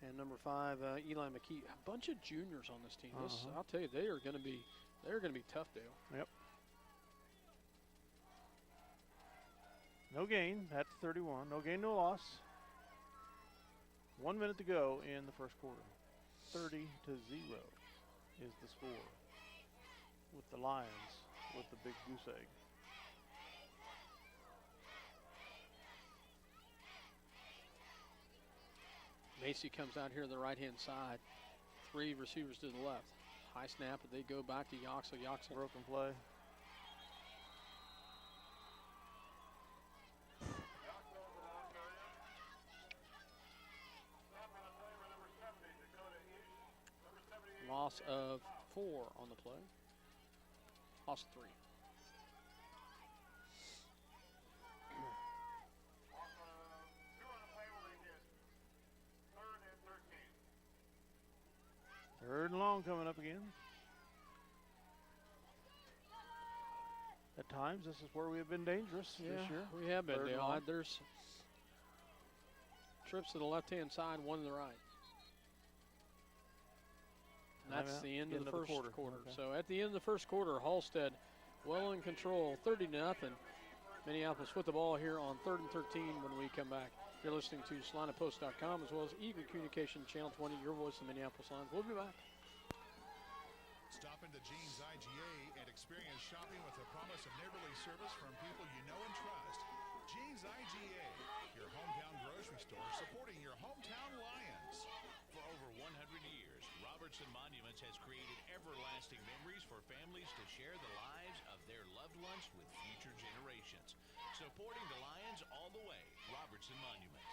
And number 5, Eli McKee. A bunch of juniors on this team. This, I'll tell you, they're going to be tough, Dale. Yep. No gain at 31. No gain, no loss. 1 minute to go in the first quarter. 30-0 is the score. With the Lions with the big goose egg. Macy comes out here to the right-hand side. 3 receivers to the left. High snap, but they go back to Yoxel. Yoxel. Broken play. Loss of 4 on the play. Loss of 3. Third and long coming up again. At times, this is where we have been dangerous this year. We have been, Third and Dale. long. There's trips to the left-hand side, one to the right. And that's Timeout. the end of the first quarter. Okay. So at the end of the first quarter, Halstead well in control, 30-0. Minneapolis with the ball here on 3rd and 13 when we come back. You're listening to SalinaPost.com as well as Eagle Communication Channel 20, your voice of Minneapolis Lions. We'll be back. Stop into Jeans IGA and experience shopping with a promise of neighborly service from people you know and trust. Jeans IGA, your hometown grocery store supporting your hometown Lions. For over 100 years, Robertson Monuments has created everlasting memories for families to share the lives of their loved ones with future generations. Supporting the Lions all the way, Robertson Monument.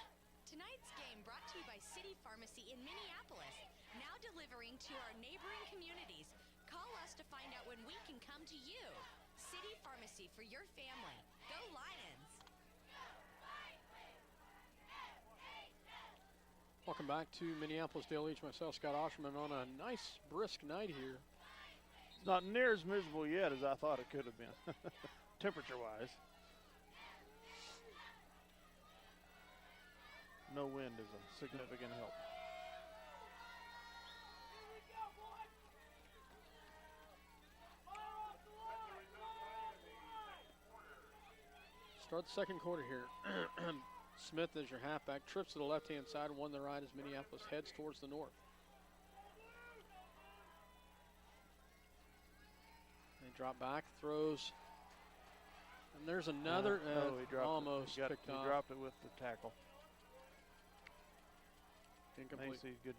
Tonight's game brought to you by City Pharmacy in Minneapolis, now delivering to our neighboring communities. Call us to find out when we can come to you. City Pharmacy for your family. Go Lions! Welcome back to Minneapolis. Dale Leach, myself, Scott Osherman, on a nice, brisk night here. It's not near as miserable yet as I thought it could have been, temperature-wise. No wind is a significant help. Start the second quarter here. Smith is your halfback. Trips to the left-hand side, one to the right as Minneapolis heads towards the north. They drop back, throws. And there's another, he dropped almost it. picked He off. dropped it with the tackle. Incomplete. Macy, good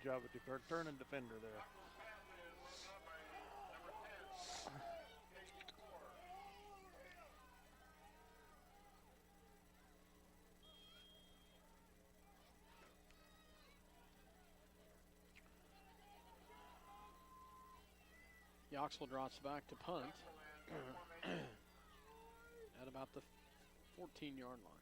job at turning defender there. Yoxel drops back to punt at about the 14-yard line.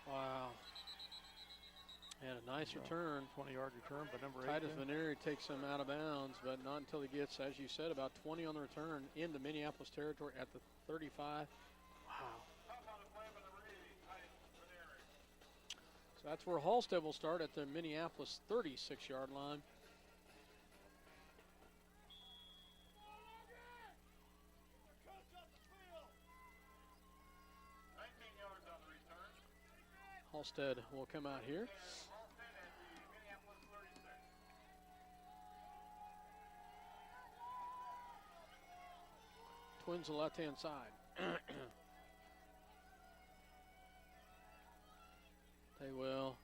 Wow. And a nice return. 20-yard return by number 8. Titus Veneri takes him out of bounds, but not until he gets, as you said, about 20 on the return into Minneapolis territory at the 35. Wow. So that's where Halstead will start at the Minneapolis 36-yard line. Halstead will come out here. Twins the left-hand side. They will.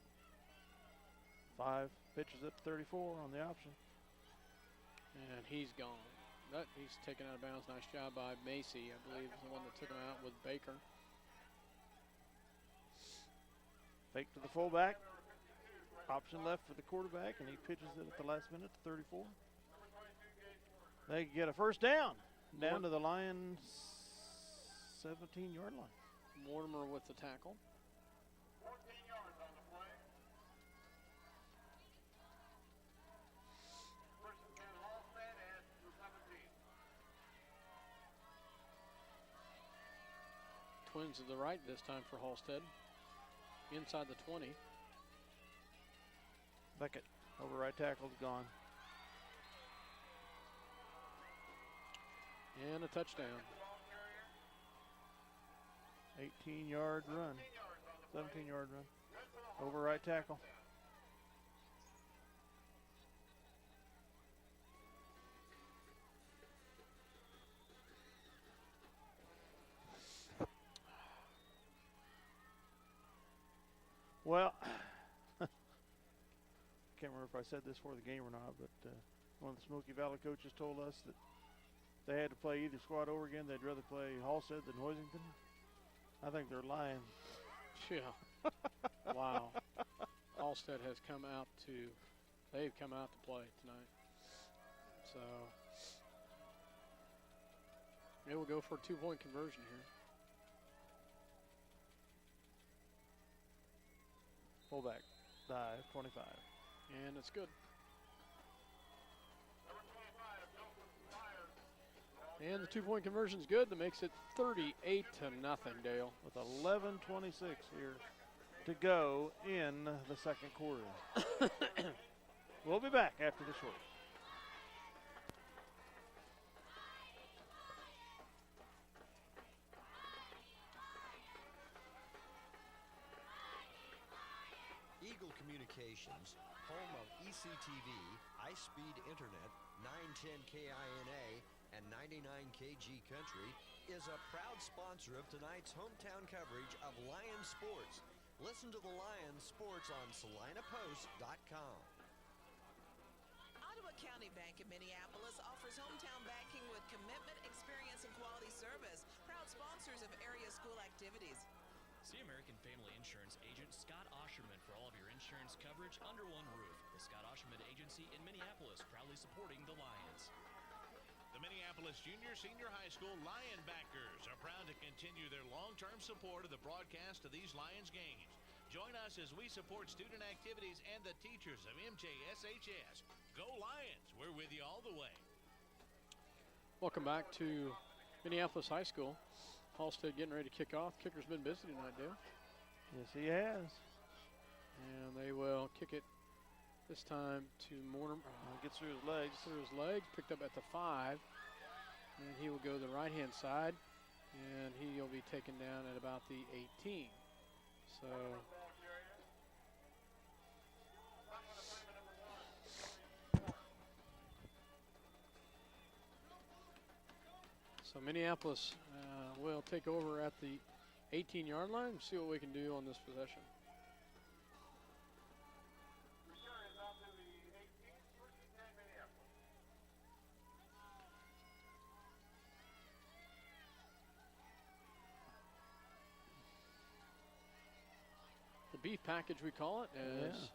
5 pitches up to 34 on the option. And he's gone. He's taken out of bounds. Nice job by Macy, I believe, is the one that took him out with Baker. Fake to the fullback. Option left for the quarterback, and he pitches it at the last minute to 34. They get a first down. Down to the Lions' 17-yard line. Mortimer with the tackle. 14 yards on the play. First and 10, Halstead at the 17. Twins to the right this time for Halstead. Inside the 20. Beckett over right tackle's gone. And a touchdown. 18-yard run. 17-yard run. Over right tackle. Well, can't remember if I said this before the game or not, but one of the Smoky Valley coaches told us that they had to play either squad over again. They'd rather play Halstead than Hoisington. I think they're lying. Yeah. Wow. Halstead has come out they've come out to play tonight. So They will go for a 2-point conversion here. Fullback dive, 25. And it's good. And the 2-point conversion is good. That makes it 38-0, Dale. With 11:26 here to go in the second quarter. We'll be back after the short. Eagle Communications, home of ECTV, high-speed internet, 910 KINA, and 99 KG Country, is a proud sponsor of tonight's hometown coverage of Lion Sports. Listen to the Lions Sports on SalinaPost.com. Ottawa County Bank in Minneapolis offers hometown banking with commitment, experience, and quality service. Proud sponsors of area school activities. See American Family Insurance agent Scott Osherman for all of your insurance coverage under one roof. The Scott Osherman Agency in Minneapolis, proudly supporting the Lions. The Minneapolis Junior Senior High School Lion backers are proud to continue their long-term support of the broadcast of these Lions games. Join us as we support student activities and the teachers of MJSHS. Go Lions! We're with you all the way. Welcome back to Minneapolis High School. Halstead getting ready to kick off. Kicker's been busy tonight, Dale. Yes, he has. And they will kick it this time to Mortimer. Gets through his legs. Picked up at the 5. And he will go to the right-hand side. And he'll be taken down at about the 18. So Minneapolis will take over at the 18-yard line. See what we can do on this possession. The beef package, we call it, as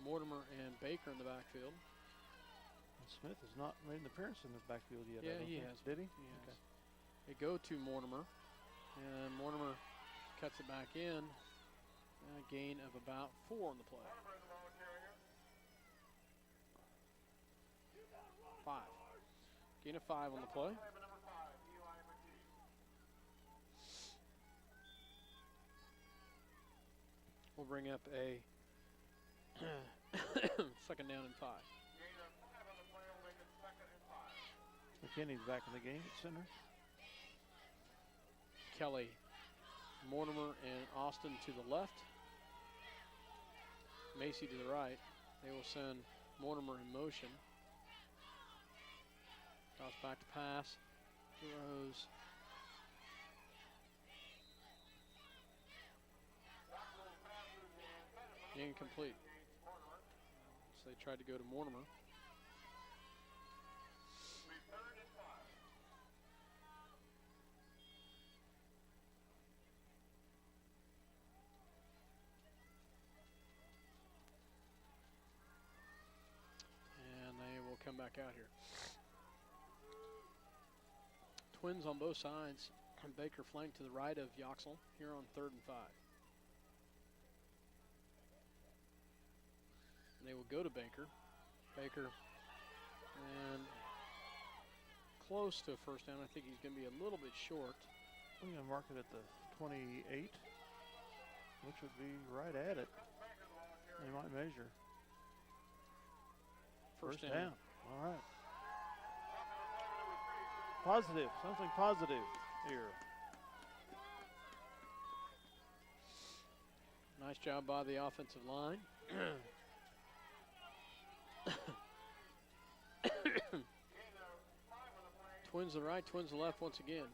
Mortimer and Baker in the backfield. Smith has not made an appearance in the backfield yet. Yeah, he has. Did he? He has. Okay. They go to Mortimer, and Mortimer cuts it back in. A gain of about 4 on the play. 5. Gain of 5 on the play. We'll bring up a second down and 5. McKinney's back in the game at center. Kelly, Mortimer, and Austin to the left. Macy to the right. They will send Mortimer in motion. Toss back to pass. Rose. Incomplete. So they tried to go to Mortimer. Come back out here. Twins on both sides. Baker flanked to the right of Yoxel here on 3rd and 5. And they will go to Baker. Baker and close to a first down. I think he's going to be a little bit short. I'm going to mark it at the 28, which would be right at it. They might measure. First down. All right. Positive. Something positive here. Nice job by the offensive line. Twins to the right, twins to the left once again.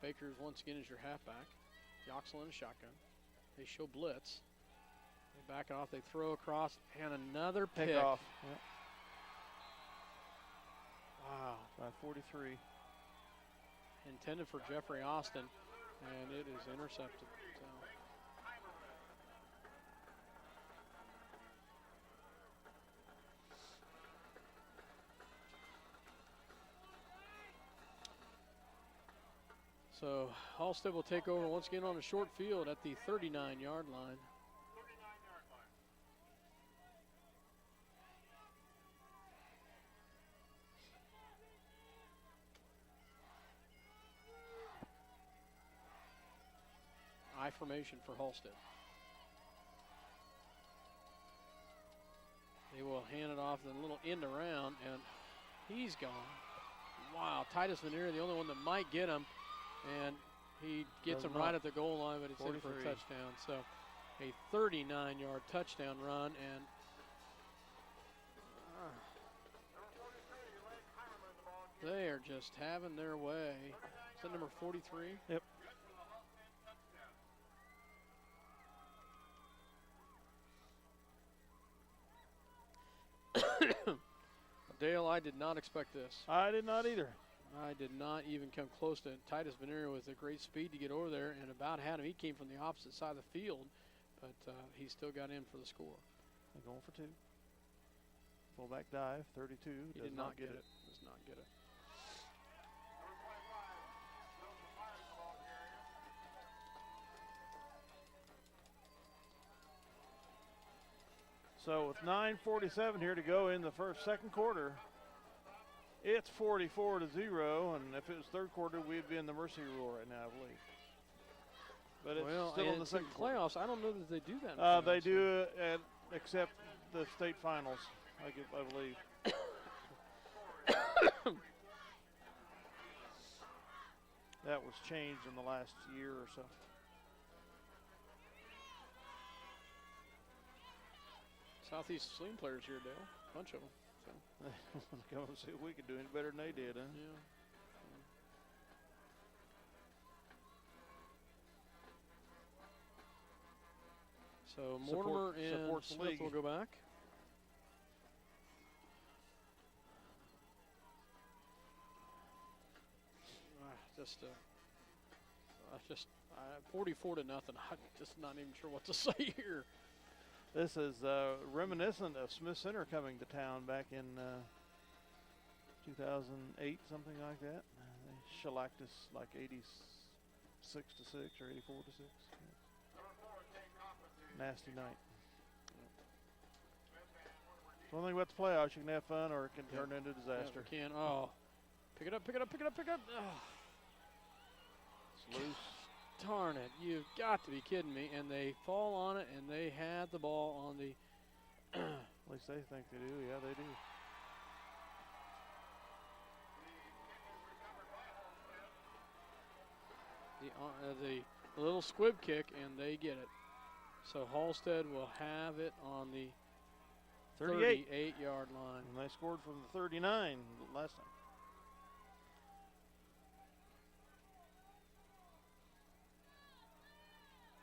Baker's once again is your halfback. Yoxel in a shotgun. They show blitz. They back it off. They throw across and another pick. Pick off. Yep. Wow. By 43. Intended for Jeffrey Austin, and it is intercepted. So. So Halstead will take over once again on a short field at the 39-yard line. 39-yard line. I formation for Halstead. They will hand it off the little end around, and he's gone. Wow, Titus Veneer, the only one that might get him, and he gets him right at the goal line, but it's in for a touchdown. So a 39-yard touchdown run, and they are just having their way. Is that number 43? Yep. Dale, I did not expect this. I did not either. I did not even come close to it. Titus Veneer with a great speed to get over there and about had him. He came from the opposite side of the field, but he still got in for the score. They're going for 2. Fullback dive, 32. He did not get it. Does not get it. So with 9:47 here to go in the second quarter, it's 44-0, and if it was third quarter, we'd be in the mercy rule right now, I believe. But it's still in the second playoffs. I don't know that they do that. In they do, except the state finals, I believe. That was changed in the last year or so. Southeast Sling players here, Dale. Bunch of them. So. Come and see if we could do any better than they did, huh? Yeah. So Mortimer and Smith will go back. Just 44-0. I'm just not even sure what to say here. This is reminiscent of Smith Center coming to town back in 2008, something like that. They shellacked us like 86-6 or 84-6. Nasty night. One thing about the playoffs, you can have fun or it can turn into disaster. Yeah, can. Oh, pick it up, pick it up, pick it up, pick it up. Oh. It's loose. Darn it, you've got to be kidding me. And they fall on it, and they had the ball on the... At least they think they do. Yeah, they do. The little squib kick, and they get it. So Halstead will have it on the 38-yard line. And they scored from the 39 last time.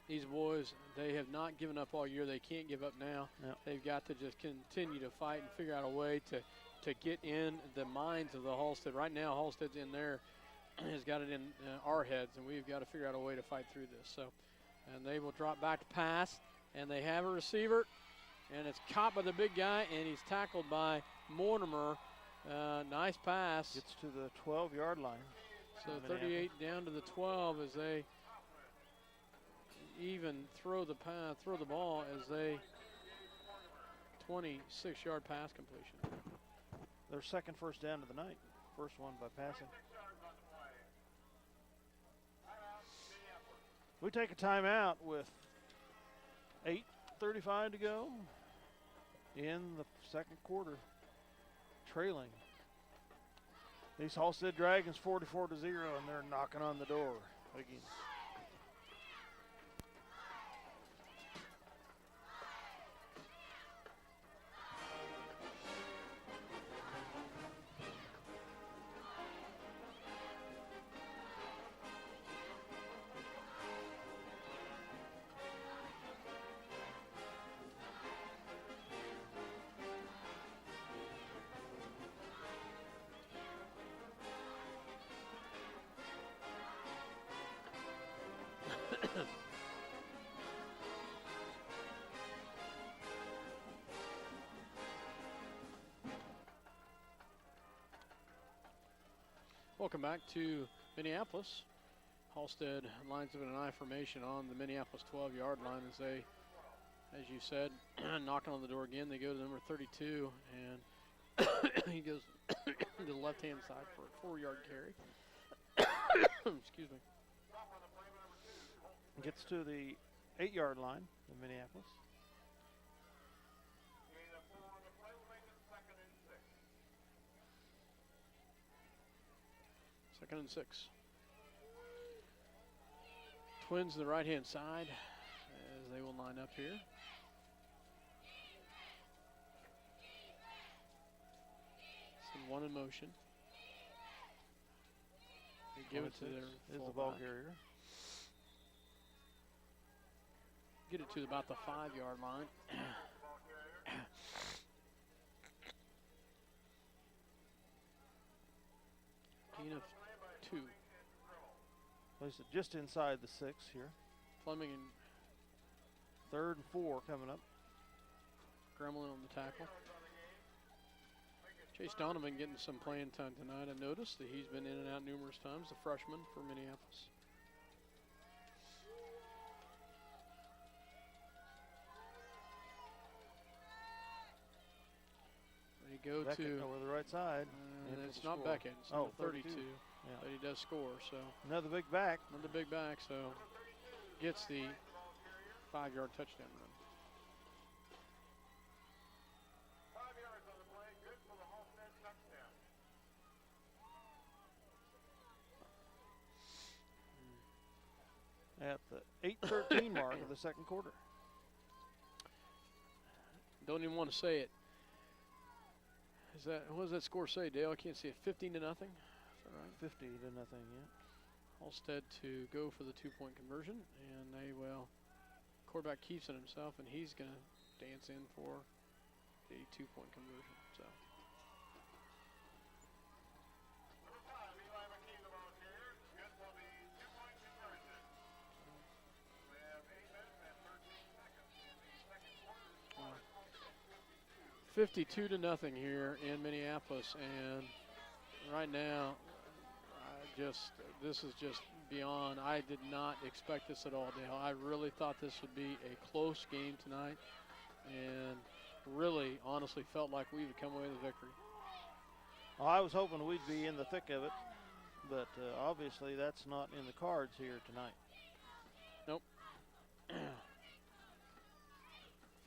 These boys, they have not given up all year. They can't give up now. Yep. They've got to just continue to fight and figure out a way to get in the minds of the Halstead. Right now, Halstead's in there, has got it in our heads, and we've got to figure out a way to fight through this. So, and they will drop back to pass, and they have a receiver, and it's caught by the big guy, and he's tackled by Mortimer. Nice pass. Gets to the 12-yard line. So 38 down to the 12 as they even throw the ball as they 26-yard pass completion. Their second first down of the night. First one by passing. We take a timeout with 8:35 to go in the second quarter, trailing. These Halstead Dragons 44-0, and they're knocking on the door again. Welcome back to Minneapolis. Halstead lines up in an I formation on the Minneapolis 12-yard line as they, as you said, knocking on the door again. They go to number 32, and he goes to the left-hand side for a 4-yard carry. Excuse me. Gets to the 8-yard line in Minneapolis. Second and 6. Twins to the right-hand side as they will line up here. Send one in motion. They give it to their is the ball fullback. carrier. Get it to about the 5-yard line. Gain of 2. Place it just inside the 6 here. Fleming and 3rd and 4 coming up. Gremlin on the tackle. Chase Donovan getting some playing time tonight. I noticed that he's been in and out numerous times, the freshman for Minneapolis. They go Beckett to over the right side. it's not Beckett. It's number 32. 32. But he does score, so Another big back. another big back, so gets the 5-yard touchdown run. 5 yards on the play, good for the Halstead touchdown. At the 8:13 mark of the second quarter. Don't even want to say it. What does that score say, Dale? I can't see it. 15-0. Is that right? 50-0, yeah. Halstead to go for the 2-point conversion, and quarterback keeps it himself, and he's going to dance in for the 2-point conversion. So. Number 5, Eli McKee, the ball carrier, good for the 2-point conversion. We have 8 minutes and 13 seconds in the second quarter. Score is Halstead 52-0 here in Minneapolis, and right now, this is just beyond. I did not expect this at all, Dale. I really thought this would be a close game tonight, and really, honestly, felt like we would come away with a victory. Well, I was hoping we'd be in the thick of it, but obviously that's not in the cards here tonight. Nope.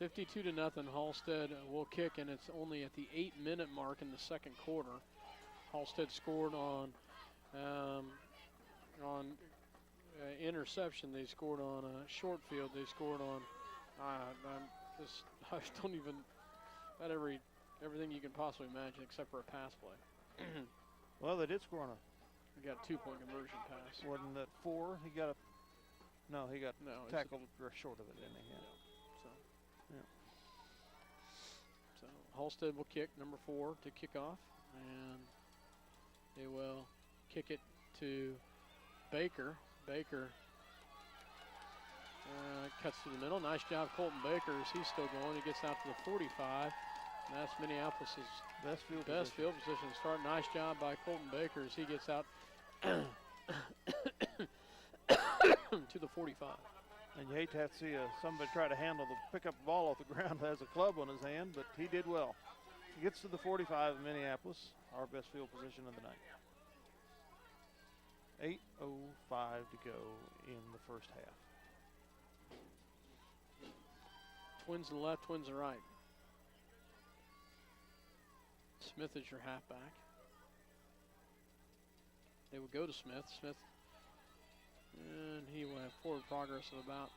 52-0. Halstead will kick, and it's only at the 8-minute mark in the second quarter. Halstead scored on interception. They scored on a short field. They scored on I don't even about everything you can possibly imagine except for a pass play. Well, they did score on We got a 2-point conversion pass. wasn't that 4? He got it's tackled short of it, didn't he? Yeah. So Halstead will kick number 4 to kick off, and they will kick it to Baker. Baker cuts to the middle. Nice job, Colton Baker, as he's still going. He gets out to the 45. And that's Minneapolis' Best field position start. Nice job by Colton Baker as he gets out to the 45. And you hate to have to see somebody try to pick up the ball off the ground that has a club on his hand, but he did well. He gets to the 45 of Minneapolis, our best field position of the night. 8:05 to go in the first half. Twins to the left, twins to the right. Smith is your halfback. They will go to Smith. And he will have forward progress of about,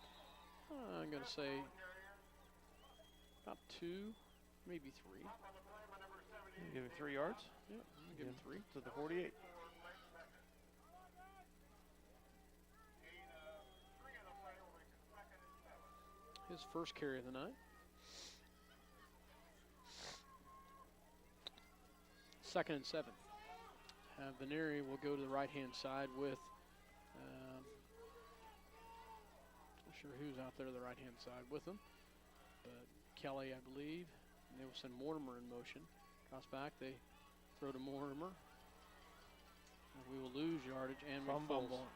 I'm going to say, about 2, maybe 3. You give him 3 yards? Yep, give him 3. To the 48. His first carry of the night. Second and 7. Veneri will go to the right-hand side with, not sure who's out there to the right-hand side with them, but Kelly, I believe. And they will send Mortimer in motion. Cross back, they throw to Mortimer. And we will lose yardage and Fumbles. fumble.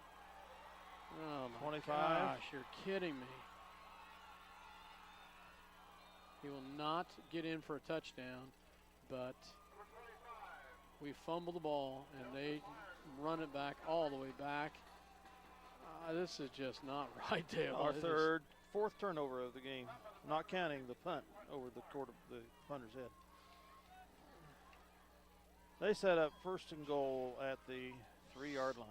Oh, my 25. gosh, you're kidding me. He will not get in for a touchdown, but we fumble the ball, and they run it back all the way back. This is just not right, Dale. Our fourth turnover of the game, not counting the punt over the punter's head. They set up 1st and goal at the 3-yard line.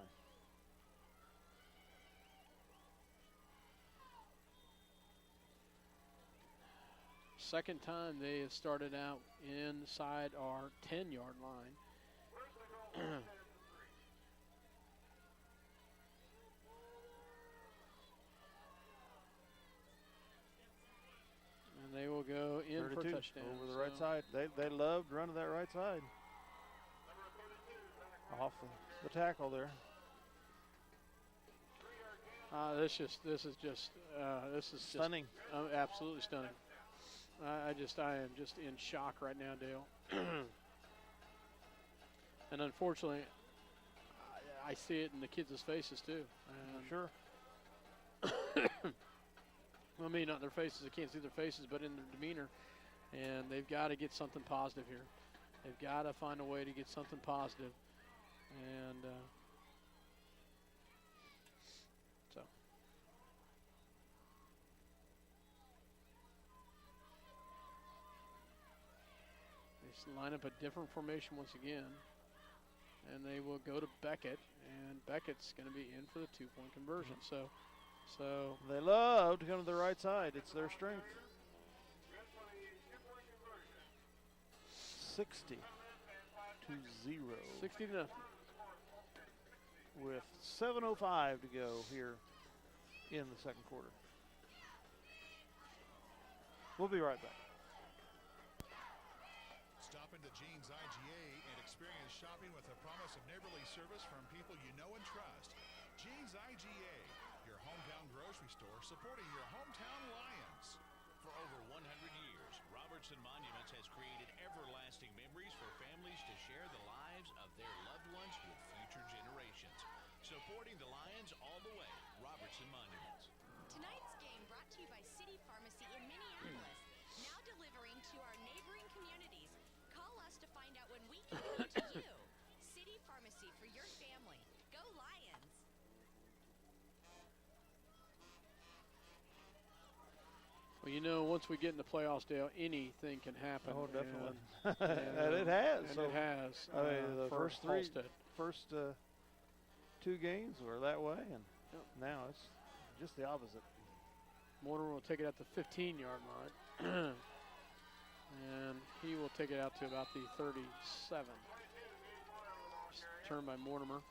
Second time they have started out inside our 10-yard line. And they will go in for a touchdown. Over the right side. They loved running that right side. Off the tackle there. This is just Stunning. Absolutely stunning. I am just in shock right now, Dale. And unfortunately, I see it in the kids' faces too. Sure. I mean, not their faces. I can't see their faces, but in their demeanor. And they've got to get something positive here. They've got to find a way to get something positive. And so. They line up a different formation once again. And they will go to Beckett. And Beckett's going to be in for the 2-point conversion. So They love to come to the right side. It's their strength. 60 to 0. 60 to nothing. With 7:05 to go here in the second quarter. We'll be right back. Stop into Jeans IGA and experience shopping with a promise of neighborly service from people you know and trust. Jeans IGA, your hometown grocery store supporting your hometown Lions. For over 100 years, Robertson Monuments has created everlasting memories for families to share the lives of their loved ones with future generations. Supporting the Lions all the way, Robertson Monuments. Tonight's game brought to you by City Pharmacy in Minneapolis. Now delivering to our neighboring communities. Call us to find out when we can come to you. City Pharmacy for your family. Go Lions! Well, you know, once we get in the playoffs, Dale, anything can happen. Oh, definitely. And it has. And So, it has. I mean, the for first Halstead. first 2 games were that way, and Yep. now it's just the opposite. Mortimer will take it at the 15-yard line. And he will take it out to about the 37. Turn by Mortimer.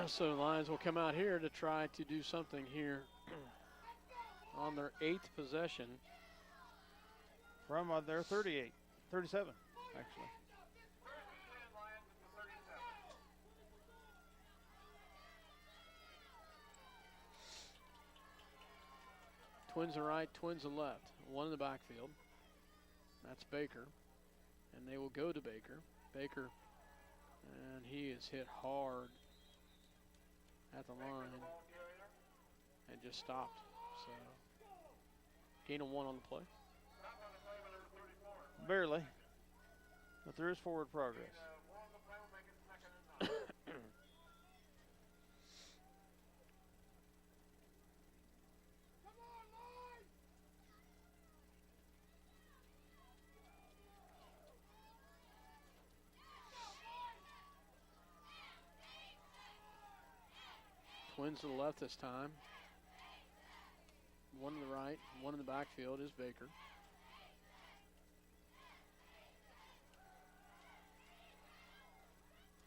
So the Lions will come out here to try to do something here on their 8th possession. From their 37, actually. Twins are right, twins are left. One in the backfield. That's Baker. And they will go to Baker. Baker, and he is hit hard at the line and just stopped. So, gain of 1 on the play. Barely, but there is forward progress. Twins to the left this time. One to the right, one in the backfield is Baker.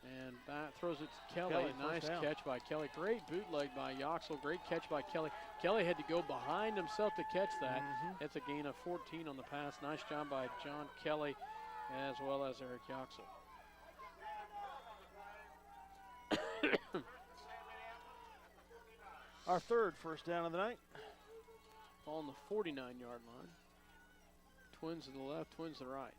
And back throws it to Kelly. Kelly, Nice first down. catch by Kelly. Great bootleg by Yoxel. Great catch by Kelly. Kelly had to go behind himself to catch that. It's a gain of 14 on the pass. Nice job by John Kelly as well as Eric Yoxel. Our third first down of the night. On the 49-yard line. Twins to the left, twins to the right.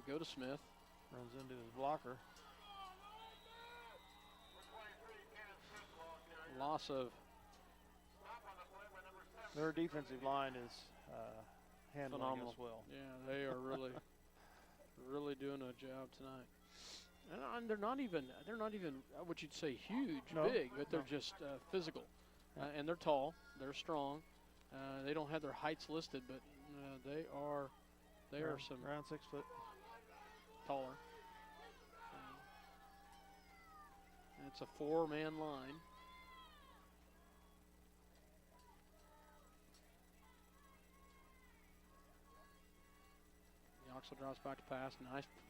go to Smith. Runs into his blocker. Loss of. Their defensive line is handling Phenomenal. us well. Yeah, they are really, really doing a job tonight. And they're not even what you'd say huge, No, big, but they're no. just physical, and they're tall, they're strong. They don't have their heights listed, but they are some around 6 foot. taller. And it's a 4-man line. Yoxel drops back to pass.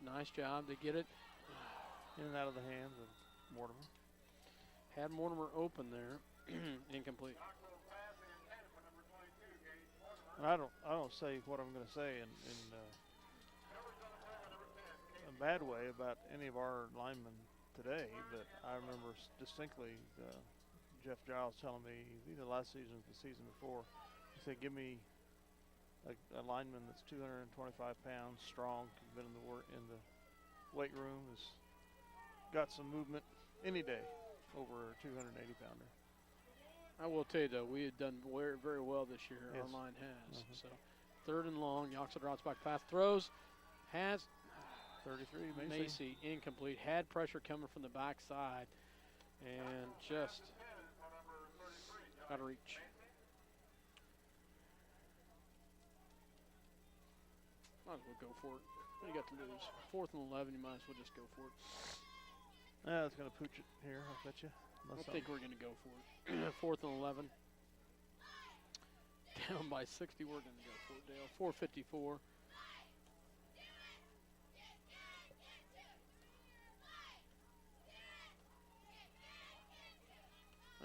Nice job. They get it. In and out of the hands of Mortimer. Had Mortimer open there. Incomplete. And I don't say what I'm going to say in a bad way about any of our linemen today, but I remember distinctly Jeff Giles telling me either last season or the season before, he said, give me a lineman that's 225 pounds, strong, been in the weight room, has got some movement any day over a 280 pounder. I will tell you, though, we had done very well this year. Yes. Our line has. So 3rd and long. Yoxel drops back pass. Throws. Has 33, Macy incomplete. Had pressure coming from the backside. And just out of reach. Might as well go for it. What do you got to lose? 4th and 11, you might as well just go for it. It's going to pooch it here, I bet you. I think we're going to go for it. 4th and 11. Down by 60, we're going to go for it, Dale. 4:54.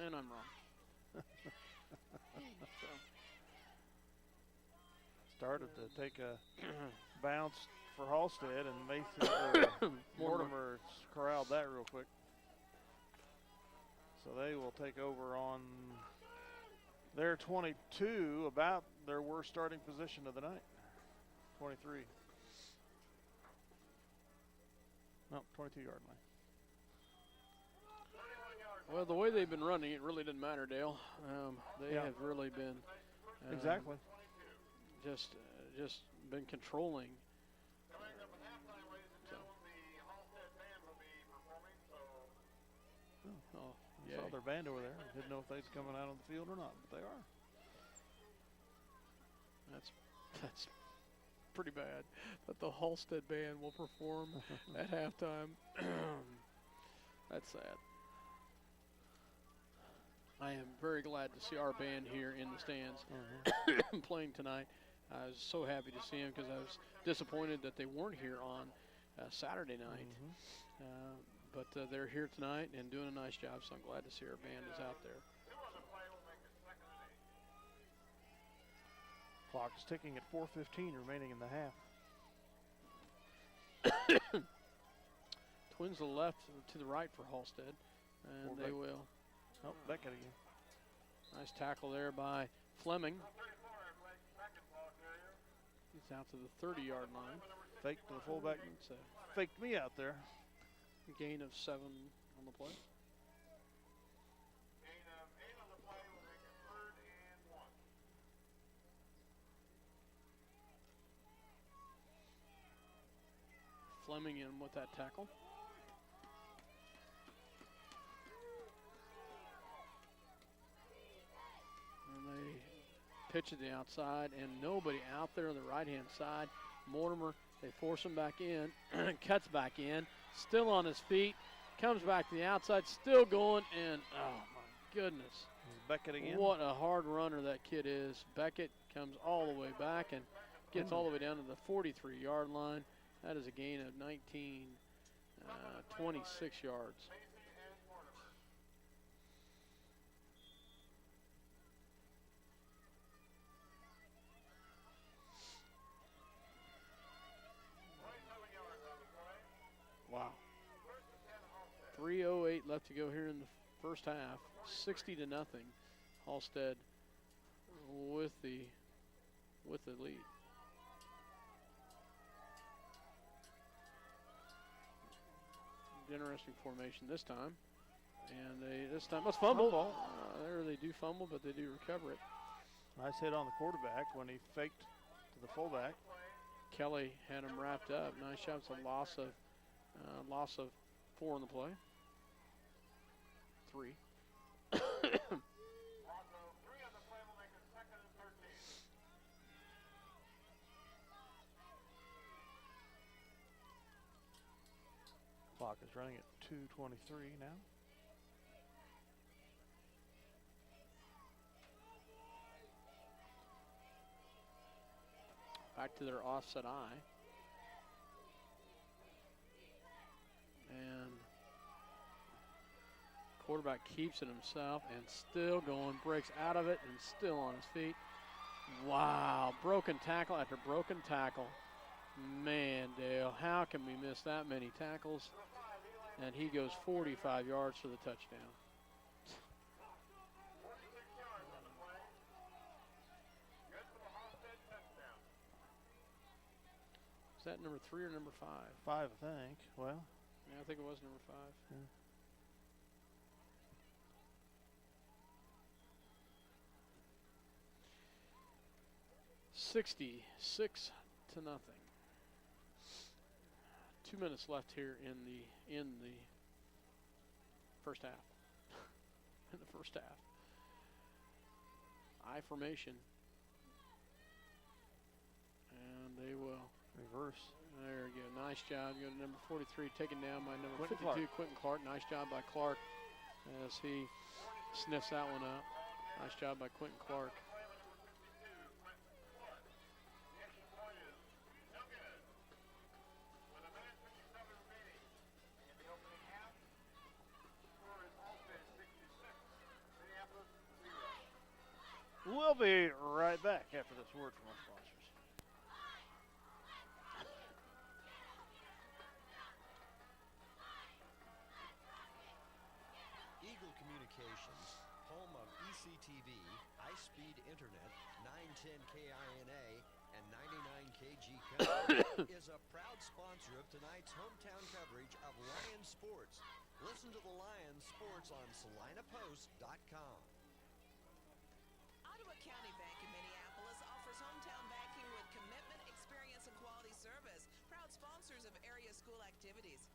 And I'm wrong. Started to take a bounce for Halstead, and Mason Mortimer corralled that real quick. So they will take over on their 22, about their worst starting position of the night. 23. No, 22-yard line. Well, the way they've been running, it really didn't matter, Dale. They have really been Exactly. just been controlling. I saw their band over there. Didn't know if they'd coming out on the field or not, but they are. That's pretty bad that the Halstead band will perform at halftime. That's sad. I am very glad to see our band here in the stands playing tonight. I was so happy to see them because I was disappointed that they weren't here on Saturday night. But they're here tonight and doing a nice job, so I'm glad to see our band is out there. Clock is ticking at 4:15 remaining in the half. Twins to the left, to the right for Halstead, and they will. Oh, Beckett again. Nice tackle there by Fleming. He's out to the 30-yard line. Fake to the fullback. It's a Faked me out there. gain of 7 on the play. Gain of 8 on the play will make it 3rd and 1. Fleming in with that tackle. And they pitch to the outside, and nobody out there on the right-hand side. Mortimer, they force him back in, cuts back in, still on his feet, comes back to the outside, still going, and oh my goodness. Beckett again. What a hard runner that kid is. Beckett comes all the way back and gets all the way down to the 43-yard line. That is a gain of 26 yards. Wow. 3:08 left to go here in the first half. 60-0. Halstead with the lead. interesting formation this time. And this time, let's fumble. There they do fumble, but they do recover it. Nice hit on the quarterback when he faked to the fullback. Kelly had him wrapped up. Nice job. It's a loss of 4 on the play. 3. Loss of 3 on the play will make it 2nd and 13. Clock is running at 2:23 now. Back to their offset eye. And quarterback keeps it himself and still going, breaks out of it and still on his feet. Wow, broken tackle after broken tackle. Man, Dale, how can we miss that many tackles? And he goes 45 yards for the touchdown. 46 yards on the play. Good for the Halstead touchdown. Is that number 3 or number 5? 5, I think. Well, Yeah, I think it was number 5. Yeah. $66 to nothing. 2 minutes left here in the first half. In the first half. I formation. And they will reverse. There you go. Nice job. You go to number 43, taken down by number Quentin 52, Quentin Clark. Nice job by Clark as he sniffs that one up. Nice job by Quentin Clark. We'll be right back after this word from our sponsors. Eagle Communications, home of ECTV, high-speed internet, 910 KINA, and 99 KG Country, is a proud sponsor of tonight's hometown coverage of Lion Sports. Listen to the Lions Sports on SalinaPost.com. Ottawa County Bank in Minneapolis offers hometown banking with commitment, experience, and quality service. Proud sponsors of area school activities.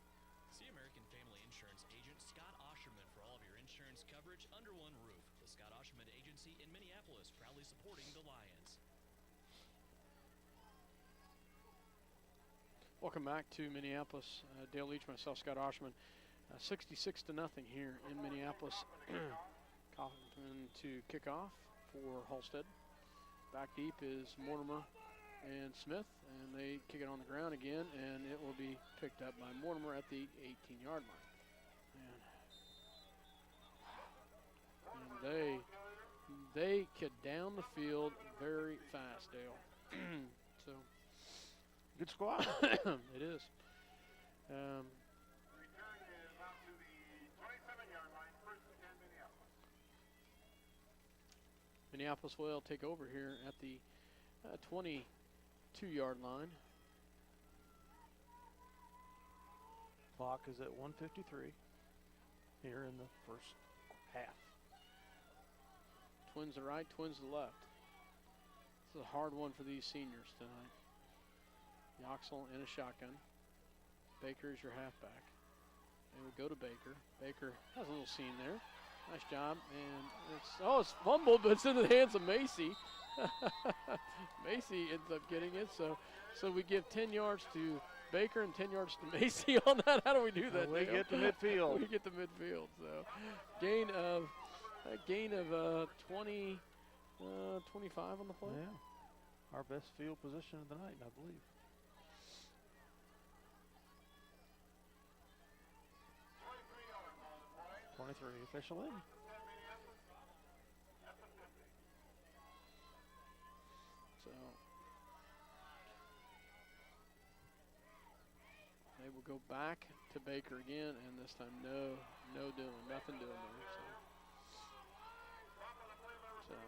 See American Family Insurance agent Scott Osherman for all of your insurance coverage under one roof. The Scott Osherman Agency in Minneapolis, proudly supporting the Lions. Welcome back to Minneapolis. Dale Leach, myself, Scott Osherman. 66 to nothing here in Minneapolis. Kaufman to kick off for Halstead. Back deep is Mortimer and Smith, and they kick it on the ground again, and it will be picked up by Mortimer at the 18-yard line. And they get down the field very fast, Dale. So good squad. It is. Return is out to the 27-yard line, 1st and 10 Minneapolis. Minneapolis will take over here at the 22-yard line. Clock is at 1:53 here in the first half. Twins to the right, twins to the left. This is a hard one for these seniors tonight. Yoxel in a shotgun. Baker is your halfback. They will go to Baker. Baker has a little seam there. Nice job. And it's fumbled, but it's in the hands of Macy. Macy ends up getting it. So we give 10 yards to Baker and 10 yards to Macy on that. How do we do that? We get to midfield. We get to midfield. So gain of 20, 25 on the play. Yeah. Our best field position of the night, I believe. Official in. So they will go back to Baker again, and this time nothing doing there.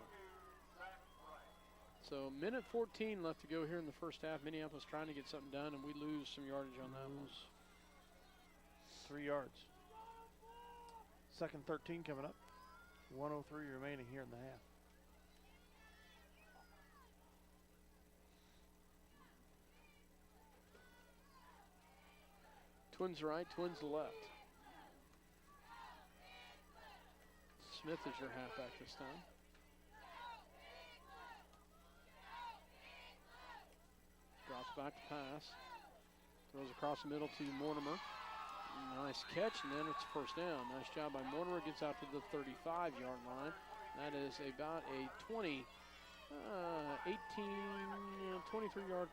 So minute 14 left to go here in the first half. Minneapolis trying to get something done, and we lose some yardage on that one. 3 yards. Second 13 coming up. 1:03 remaining here in the half. Twins right, Twins left. Smith is your halfback this time. Drops back to pass. Throws across the middle to Mortimer. Nice catch, and then it's first down. Nice job by Mortimer. Gets out to the 35-yard line. That is about a 23-yard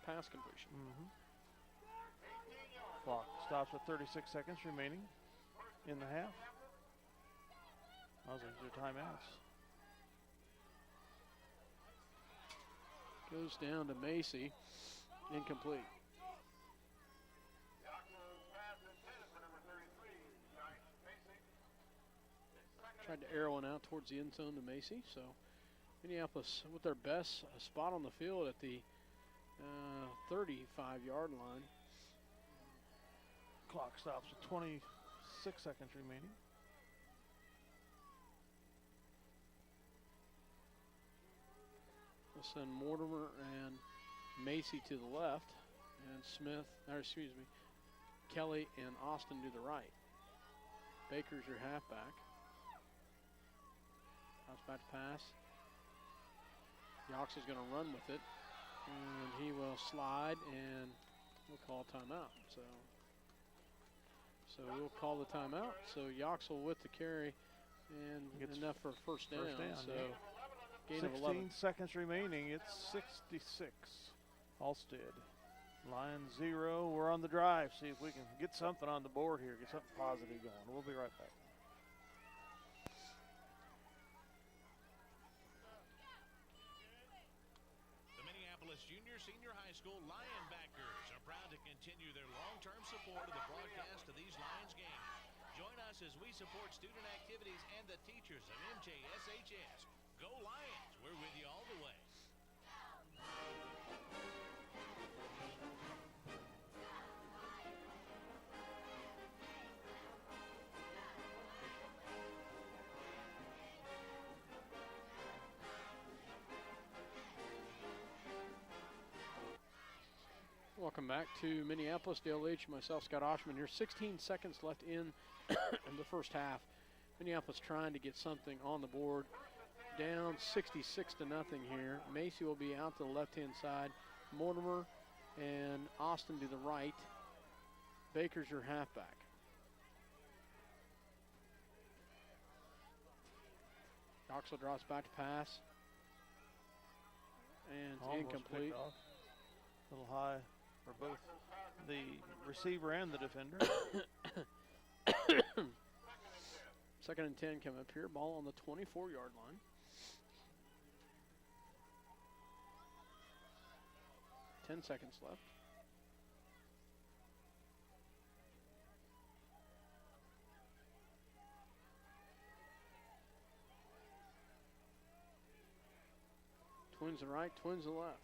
pass completion. Clock stops with 36 seconds remaining in the half. Those are your timeouts. Goes down to Macy. Incomplete. Tried to arrow one out towards the end zone to Macy. So Minneapolis with their best spot on the field at the 35-yard line. Clock stops with 26 seconds remaining. We'll send Mortimer and Macy to the left, and Kelly and Austin to the right. Baker's your halfback. Drops back to pass. Yox is going to run with it, and he will slide, and we'll call timeout. So we'll call the timeout. So Yoxel with the carry, and Gets enough for a first down. So gain of 16 11. seconds remaining. It's 66. Halstead. Lions 0. We're on the drive. See if we can get something on the board here. Get something positive going. We'll be right back. The Minneapolis Junior Senior High School Lionbackers are proud to continue their long-term support of the broadcast of these Lions games. Join us as we support student activities and the teachers of MJSHS. Go Lions! We're with you all the way. Welcome back to Minneapolis. Dale Leach, myself, Scott Oshman here. 16 seconds left in the first half. Minneapolis trying to get something on the board. Down 66 to nothing here. Macy will be out to the left-hand side. Mortimer and Austin to the right. Baker's your halfback. Yoxel drops back to pass. And it's Almost incomplete. picked off. A little high for both the receiver and the defender. Second and 10 coming up here. Ball on the 24-yard line. Ten seconds left. Twins to the right, Twins to the left.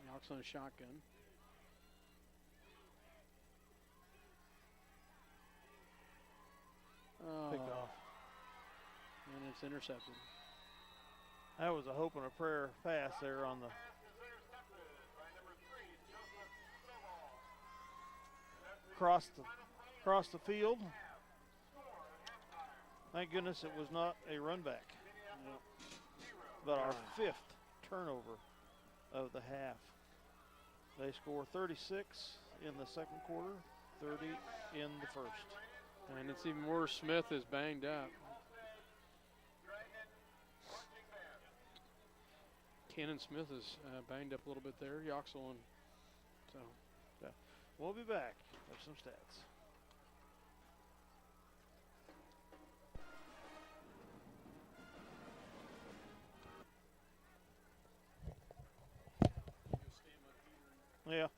Yox on a shotgun. Picked off. And it's intercepted. That was a hope and a prayer pass there on the across the field. Thank goodness it was not a run back. Yep. But our fifth turnover of the half. They score 36 in the second quarter, 30 in the first. And it's even worse. Smith is banged up. Cannon Smith is banged up a little bit there. Yoxel and so. Yeah. We'll be back. Have some stats. Yeah.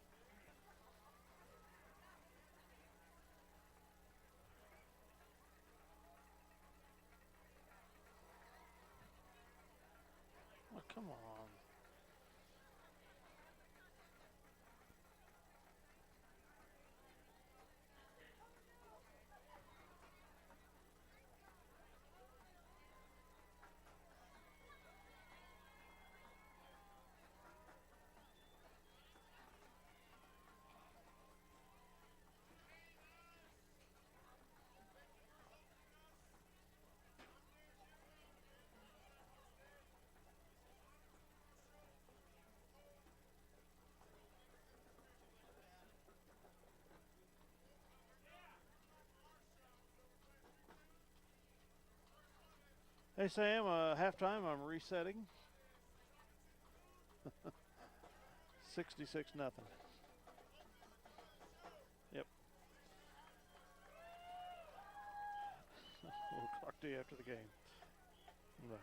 Oh, come on. Hey, Sam, halftime, I'm resetting. 66 nothing. Yep. We'll talk to you after the game. Bye.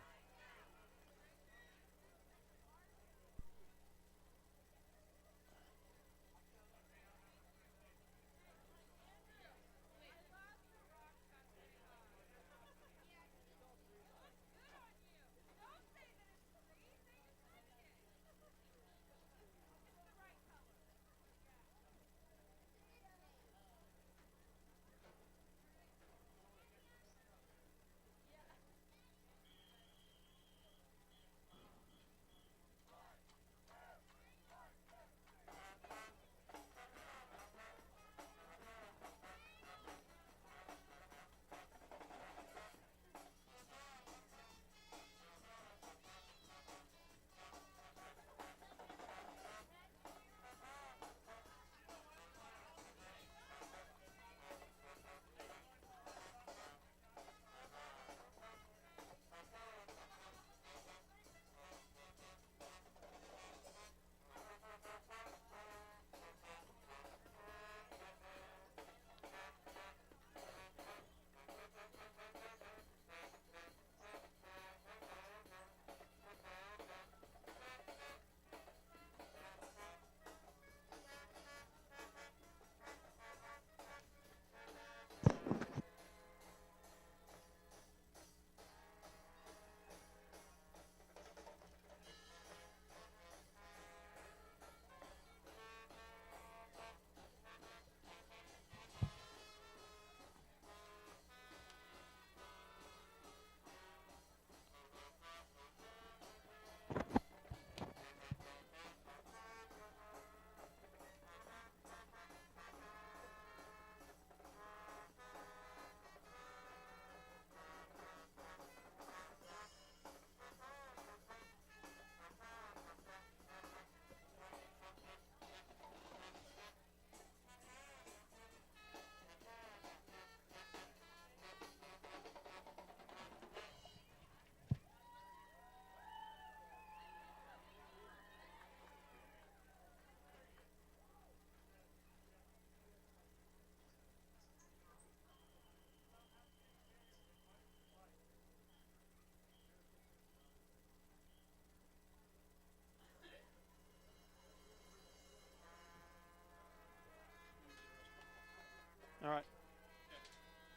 All right.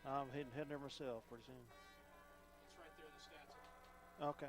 I'm heading there myself pretty soon. It's right there, the stats. Okay.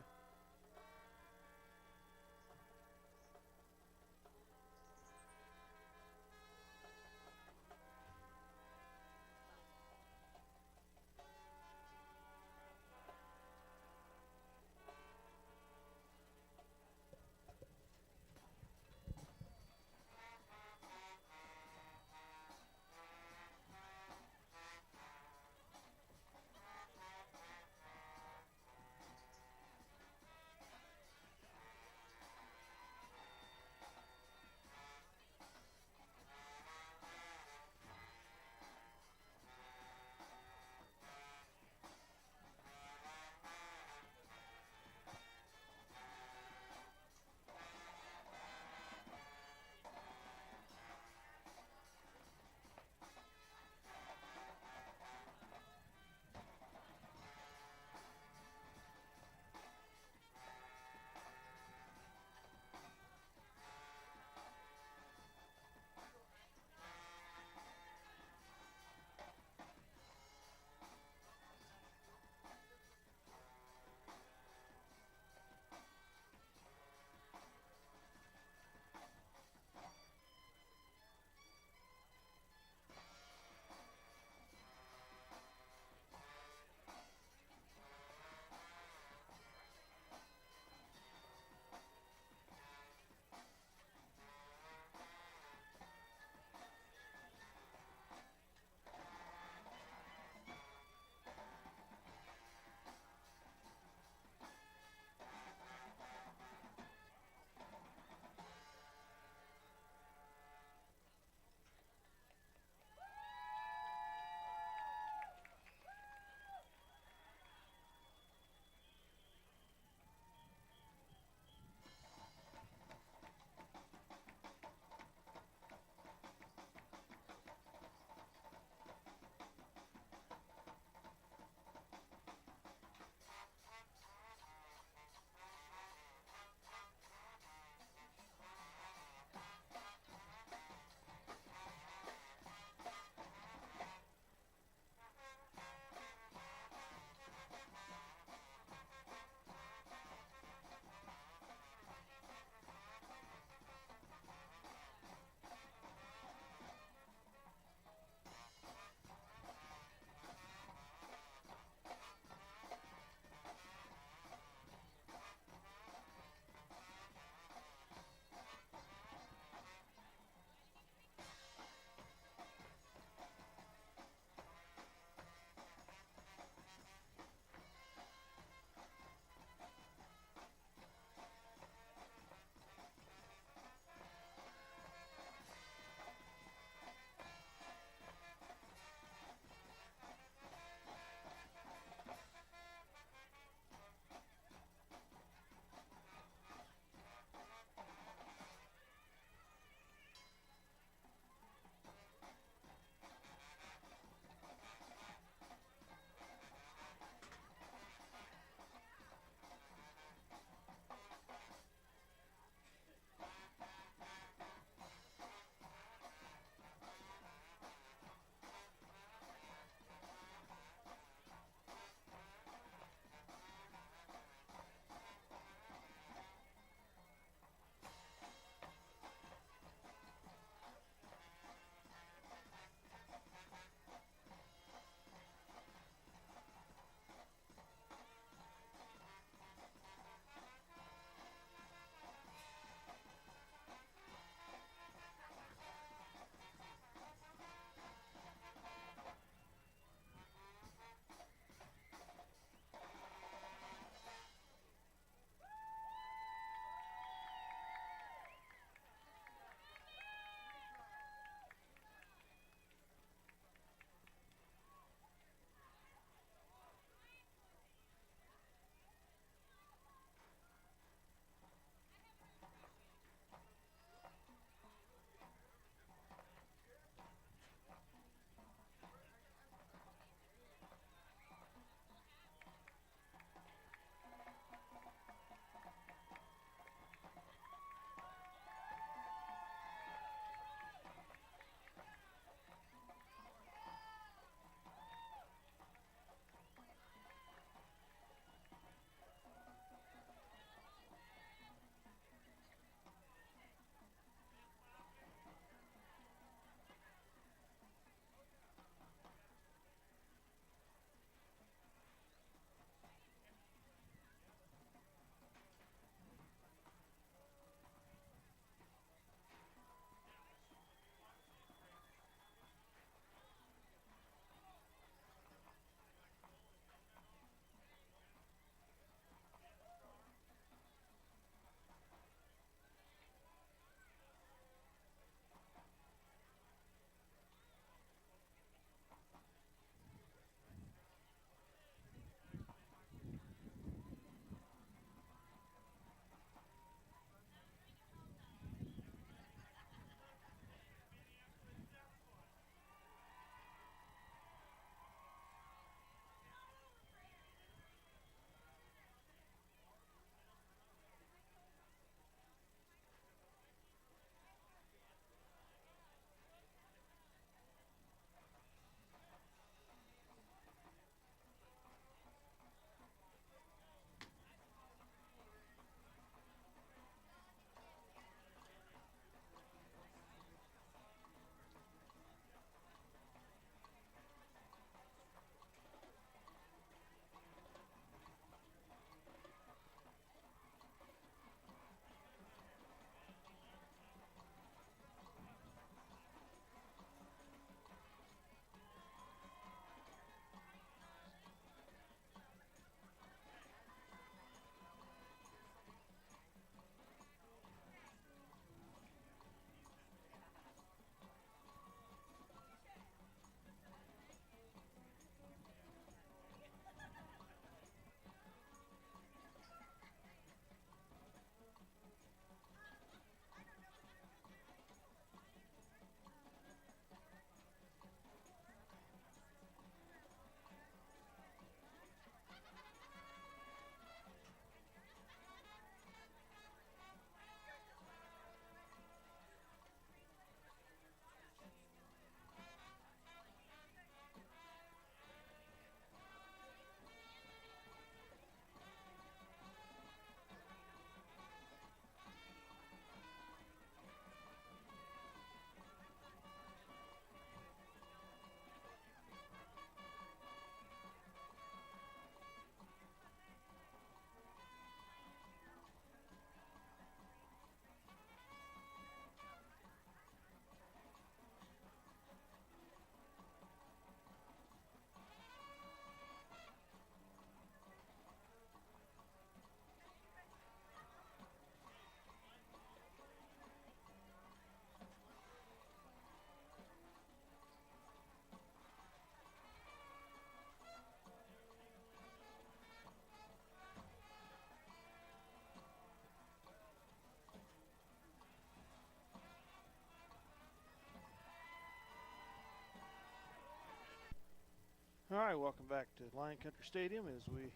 All right, welcome back to Lion Country Stadium as we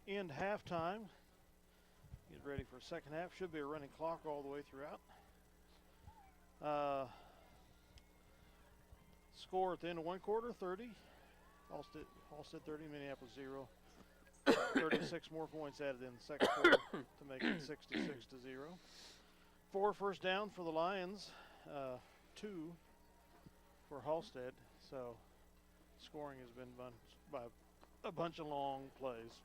end halftime. Get ready for a second half. Should be a running clock all the way throughout. Score at the end of one quarter, 30. Halstead 30, Minneapolis 0. 36 more points added in the second quarter to make it 66-0. 4 first down for the Lions, 2 for Halstead. So scoring has been by a bunch of long plays.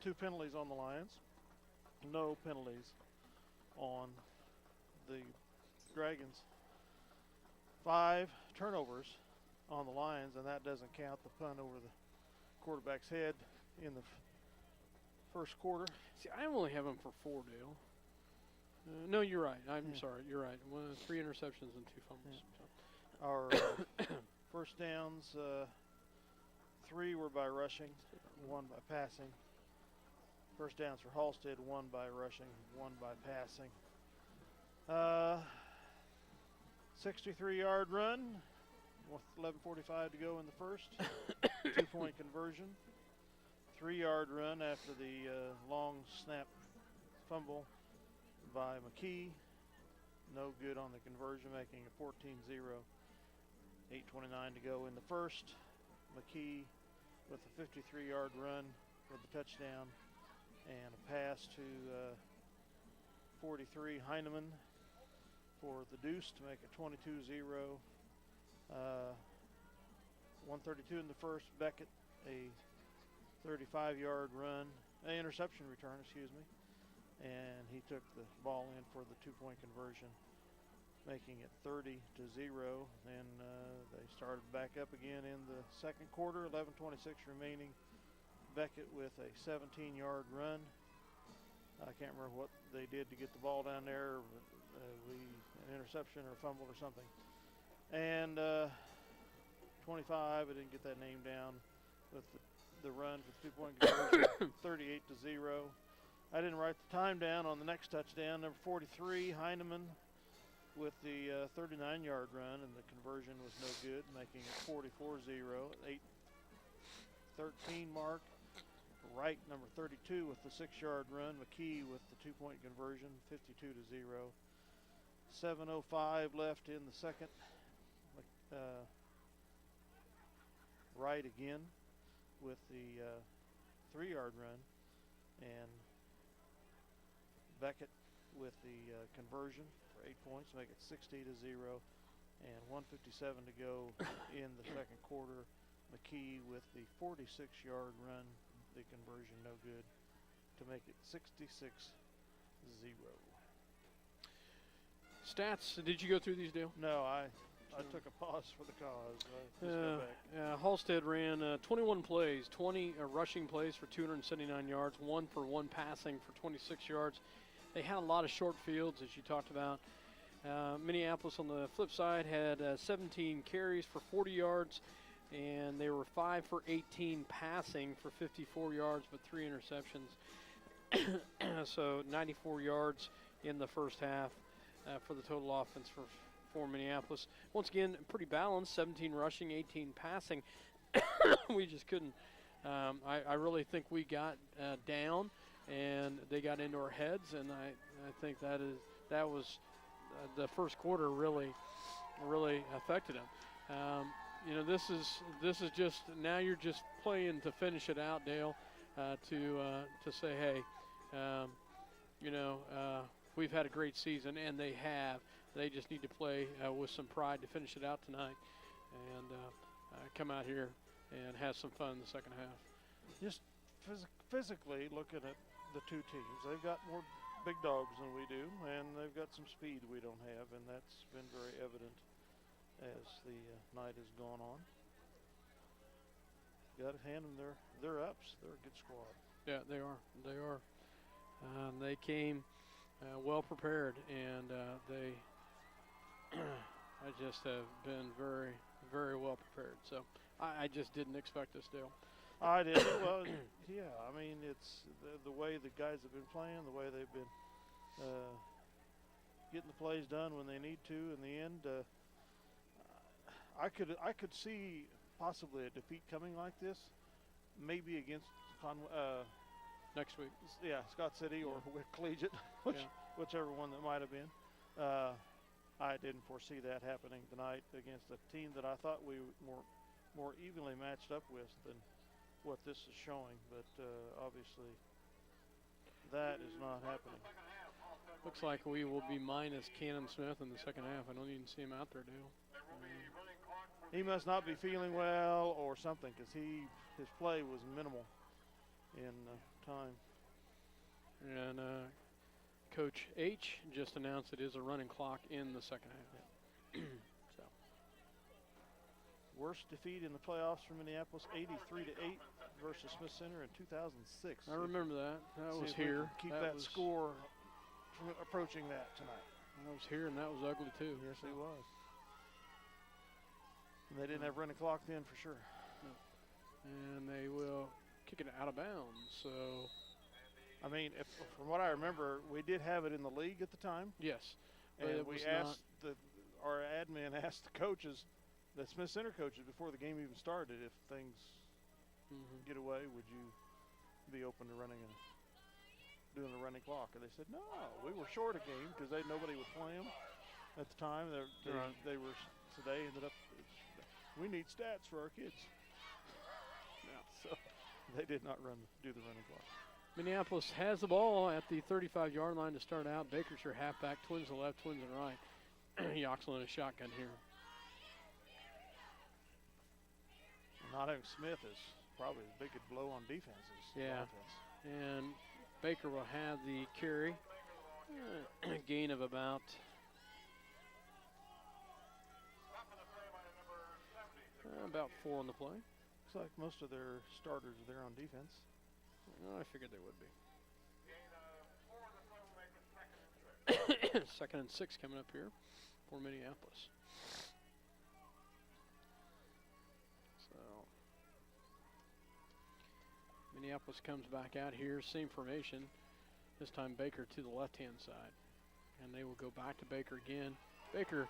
2 penalties on the Lions. No penalties on the Dragons. 5 turnovers on the Lions, and that doesn't count the punt over the quarterback's head in the first quarter. See, I only have him for 4, Dale. No, you're right. I'm sorry. You're right. 3 interceptions and 2 fumbles. Yeah. Our first downs, 3 were by rushing, 1 by passing. First downs for Halstead, 1 by rushing, 1 by passing. 63-yard run with 11:45 to go in the first. 2-point conversion. 3-yard run after the long snap fumble by McKee. No good on the conversion, making it 14-0. 8:29 to go in the first. McKee with a 53-yard run for the touchdown and a pass to 43 Heineman for the deuce to make it 22-0. 132 in the first. Beckett, a 35-yard run, an interception return, excuse me, and he took the ball in for the 2-point conversion, making it 30-0. Then they started back up again in the second quarter. 11:26 remaining. Beckett with a 17-yard run. I can't remember what they did to get the ball down there. An interception or a fumble or something. And 25, I didn't get that name down, with the run for the 2-point conversion, 38-0. I didn't write the time down on the next touchdown. Number 43, Heineman, with the 39-yard run, and the conversion was no good, making it 44-0. 8:13 mark. Wright, number 32, with the 6-yard run. McKee with the 2-point conversion, 52-0. 7:05 left in the second. Wright again with the 3-yard run, and Beckett with the conversion for 8 points, make it 60-0, and 1:57 to go in the second quarter. McKee with the 46-yard run, the conversion no good, to make it 66-0. Stats, did you go through these, Dale? No, I took a pause for the cause. Let's go back. Halstead ran 21 plays, 20 rushing plays for 279 yards, 1 for 1 passing for 26 yards. They had a lot of short fields, as you talked about. Minneapolis, on the flip side, had 17 carries for 40 yards, and they were 5 for 18 passing for 54 yards, but 3 interceptions. So 94 yards in the first half for the total offense for Minneapolis. Once again, pretty balanced, 17 rushing, 18 passing. We just couldn't. I really think we got down, and they got into our heads, and I think that was the first quarter really affected them. This is just, now you're just playing to finish it out, Dale, to say, hey, we've had a great season, and they have. They just need to play with some pride to finish it out tonight, and come out here and have some fun in the second half. Just physically looking at the two teams, they've got more big dogs than we do, and they've got some speed we don't have, and that's been very evident as the night has gone on. Got to hand them their ups. They're a good squad. Yeah, they are. They are. They came well prepared, and they I just have been very, very well prepared. So I just didn't expect this, Dale. I did. Well, yeah. I mean, it's the way the guys have been playing, the way they've been getting the plays done when they need to. In the end, I could see possibly a defeat coming like this, maybe against Next week. Scott City or Collegiate, whichever one that might have been. I didn't foresee that happening tonight against a team that I thought we were more evenly matched up with than what this is showing, but obviously that is not happening. Looks like we will be minus Cannon Smith in the second half. I don't even see him out there, Dale. He must not be feeling well or something, because his play was minimal in time. And Coach H just announced it is a running clock in the second half. So. Worst defeat in the playoffs for Minneapolis, 83-8 versus Smith Center in 2006. I remember that. That was if we here. can keep that score from approaching that tonight. That was here, and that was ugly too. Yes, it was. And they didn't have running clock then for sure. No. And they will kick it out of bounds. So, I mean, from what I remember, we did have it in the league at the time. yes. But And it we was asked our admin asked the coaches, the Smith Center coaches, before the game even started, if things get away, would you be open to doing a running clock? And they said no. We were short a game because nobody would play them at the time. They were, so they ended up. We need stats for our kids. So they did not do the running clock. Minneapolis has the ball at the 35-yard line to start out. Baker's your halfback, Twins to the left, Twins to the right. Yoxel in a shotgun here. Not having Smith is probably as big a blow on defenses. Yeah. And Baker will have the carry. A gain of about about 4 on the play. Looks like most of their starters are there on defense. Oh, I figured they would be. 2nd and 6 coming up here for Minneapolis. So Minneapolis comes back out here, same formation. This time Baker to the left-hand side. And they will go back to Baker again. Baker,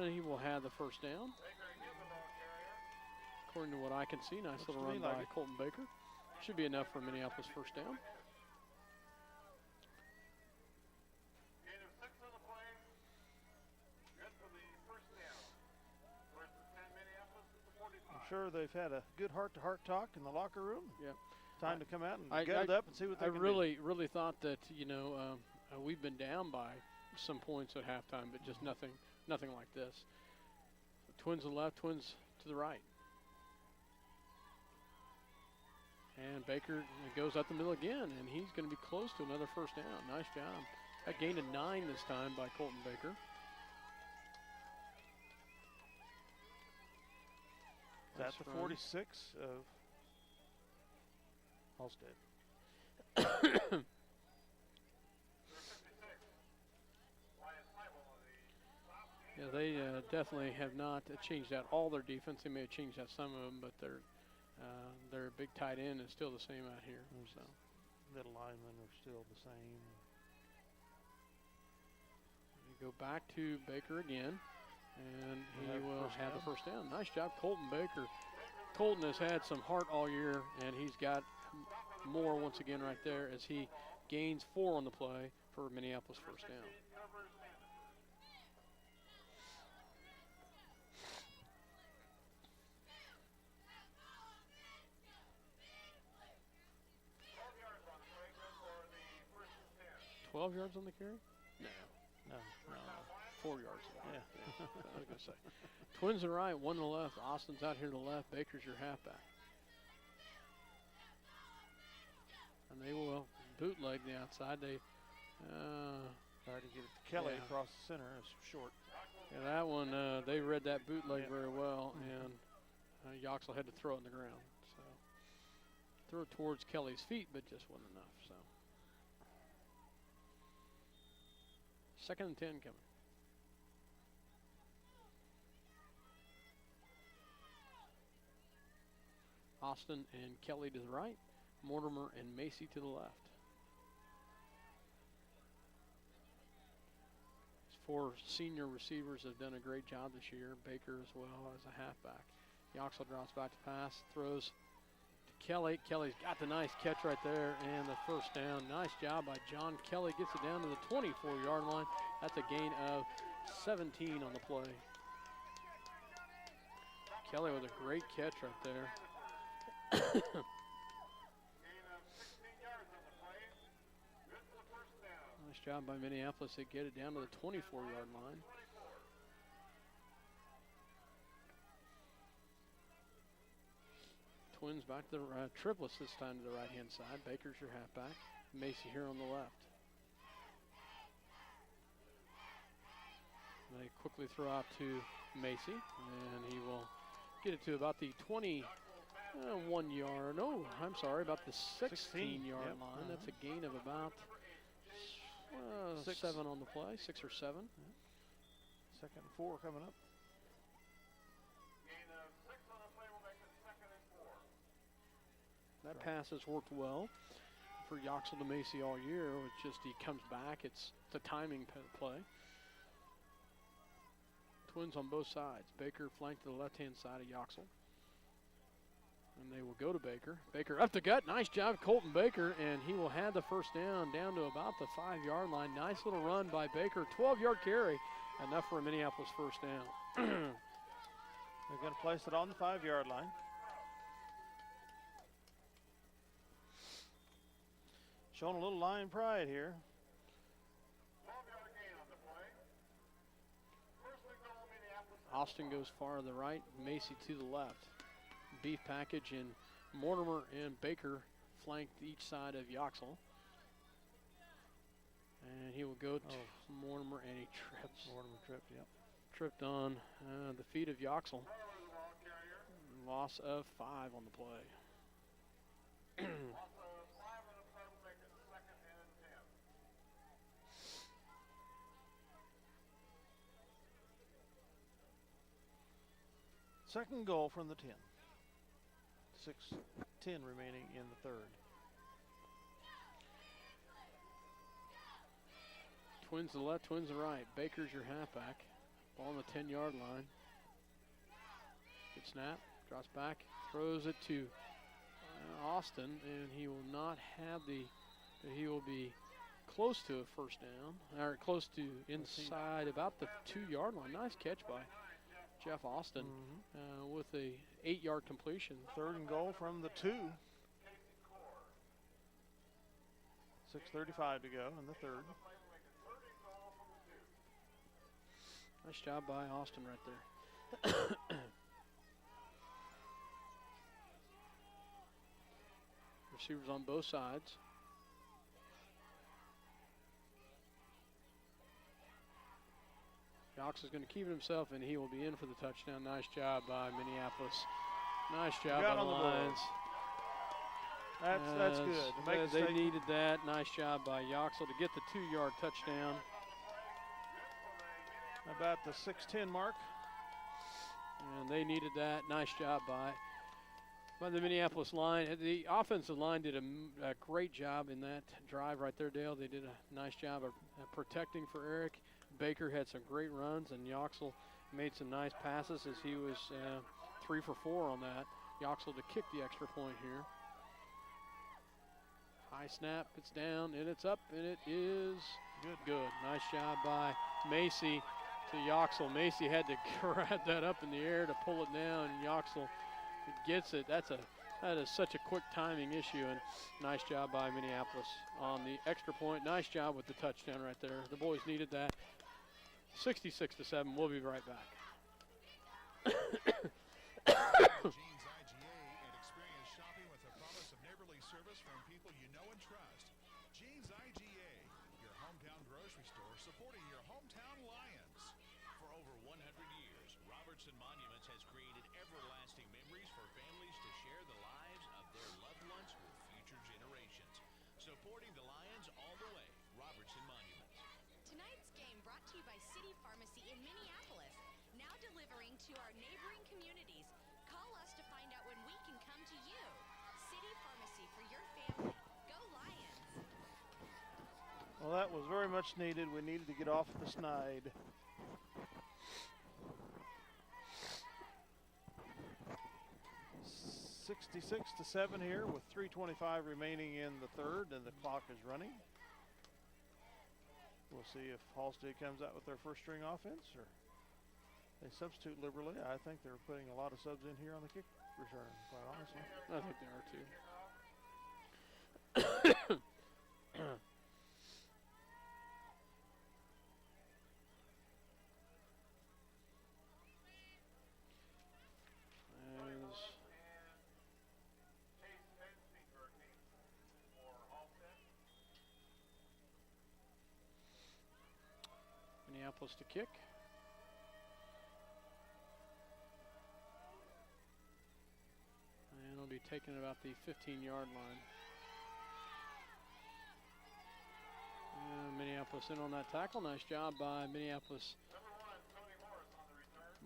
he will have the first down. According to what I can see, nice little run by Colton Baker. Should be enough for Minneapolis first down. I'm sure they've had a good heart-to-heart talk in the locker room. Yep. Time to come out and gut it up and see what they can do. I really thought that, we've been down by some points at halftime, but just nothing like this. So Twins to the left, Twins to the right. And Baker goes up the middle again, and he's going to be close to another first down. Nice job. That gained a 9 this time by Colton Baker. That's the 46 of Halstead. Yeah, they definitely have not changed out all their defense. They may have changed out some of them, but their big tight end is still the same out here. So Middle linemen are still the same. We go back to Baker again, and he will have the first down. Nice job, Colton Baker. Colton has had some heart all year, and he's got more once again right there as he gains 4 on the play for Minneapolis first down. $12 yards on the carry? No. 4 yards. Yeah. I was going to say. Twins are right, 1 to the left. Austin's out here to the left. Baker's your halfback. And they will bootleg the outside. They tried to get it to Kelly across the center. It's short. Yeah, that one, they read that bootleg very well, and Yoxel had to throw it in the ground. So threw it towards Kelly's feet, but just wasn't enough. So 2nd and 10 coming. Austin and Kelly to the right, Mortimer and Macy to the left. These 4 senior receivers have done a great job this year. Baker as well as a halfback. Yoxel drops back to pass, throws to Kelly. Kelly's got the nice catch right there and the first down. Nice job by John Kelly. Gets it down to the 24-yard line. That's a gain of 17 on the play. Kelly with a great catch right there. Gain of 16 yards on the play. Good for the first down. Nice job by Minneapolis to get it down to the 24-yard line. Twins back to the triplets this time to the right-hand side. Baker's your halfback. Macy here on the left. They quickly throw out to Macy, and he will get it to about the 21 yard. No, I'm sorry, about the 16-yard line. That's a gain of about 7 on the play, 6 or 7. Second and 4 coming up. Gain of 6 on the play will make it 2nd and 4. That pass has worked well for Yoxel to Macy all year. It's just he comes back. It's the timing play. Twins on both sides. Baker flanked to the left-hand side of Yoxel. And they will go to Baker. Baker up the gut. Nice job, Colton Baker. And he will have the first down to about the 5-yard line. Nice little run by Baker. 12-yard carry. Enough for a Minneapolis first down. They're going to place it on the 5-yard line. Showing a little line pride here. 12-yard gain on the play. First and goal, Minneapolis. Austin goes far to the right, Macy to the left. Beef package and Mortimer and Baker flanked each side of Yoxel. And he will go to Mortimer, and he trips. Mortimer tripped, yep. Tripped on the feet of Yoxel. Loss of 5 on the play. Loss of 5 on the play will make it 2nd and 10. Second goal from the 10. 6:10 remaining in the third. Twins to the left, twins to the right. Baker's your halfback. Ball on the 10-yard line. Good snap. Drops back. Throws it to Austin, and he will not have he will be close to a first down, or close to inside about the 2-yard line. Nice catch by Jeff Austin with a 8-yard completion. Third and goal from the 2. 6:35 to go in the third. Nice job by Austin right there. Receivers on both sides. Yox is going to keep it himself, and he will be in for the touchdown. Nice job by Minneapolis. Nice job by the Lions. That's good. They needed that. Nice job by Yoxel to get the 2-yard touchdown. About the 6:10 mark. And they needed that. Nice job by the Minneapolis line. The offensive line did a great job in that drive right there, Dale. They did a nice job of protecting for Eric. Baker had some great runs, and Yoxel made some nice passes as he was 3 for 4 on that. Yoxel to kick the extra point here. High snap, it's down, and it's up, and it is good. Nice job by Macy to Yoxel. Macy had to grab that up in the air to pull it down, and Yoxel gets it. That is such a quick timing issue, and nice job by Minneapolis on the extra point. Nice job with the touchdown right there. The boys needed that. 66-7. We'll be right back. Jeans IGA and experience shopping with a promise of neighborly service from people you know and trust. Jeans IGA, your hometown grocery store supporting your hometown Lions. For over 100 years, Robertson Monuments has created everlasting memories for families to share the lives of their loved ones with future generations. Supporting the Lions all the way, Robertson Monuments. Tonight's game brought to you by City Pharmacy in Minneapolis, now delivering to our neighboring communities. Call us to find out when we can come to you. City Pharmacy for your family. Go Lions! Well, that was very much needed. We needed to get off the snide. 66-7 here with 3:25 remaining in the third, and the clock is running. We'll see if Halstead comes out with their first string offense, or they substitute liberally. I think they're putting a lot of subs in here on the kick return, quite honestly. I think they are too. Minneapolis to kick. And it'll be taken about the 15-yard line. And Minneapolis in on that tackle. Nice job by Minneapolis.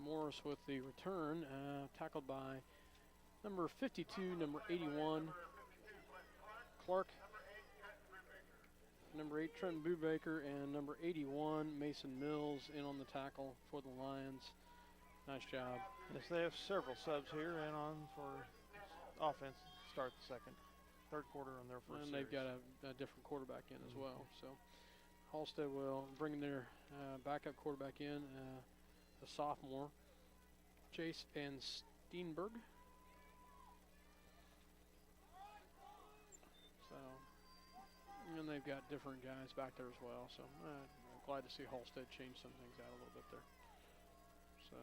Morris with the return, tackled by number 52, number 81, Clark. Number 8, Trent Brubaker, and number 81, Mason Mills, in on the tackle for the Lions. Nice job. Yes, they have several subs here and on for offense to start the third quarter on their first And series. they've got a different quarterback in as well. So Halstead will bring their backup quarterback in, a sophomore, Chase Van Steenberg. So, and they've got different guys back there as well. So I'm glad to see Halstead change some things out a little bit there. So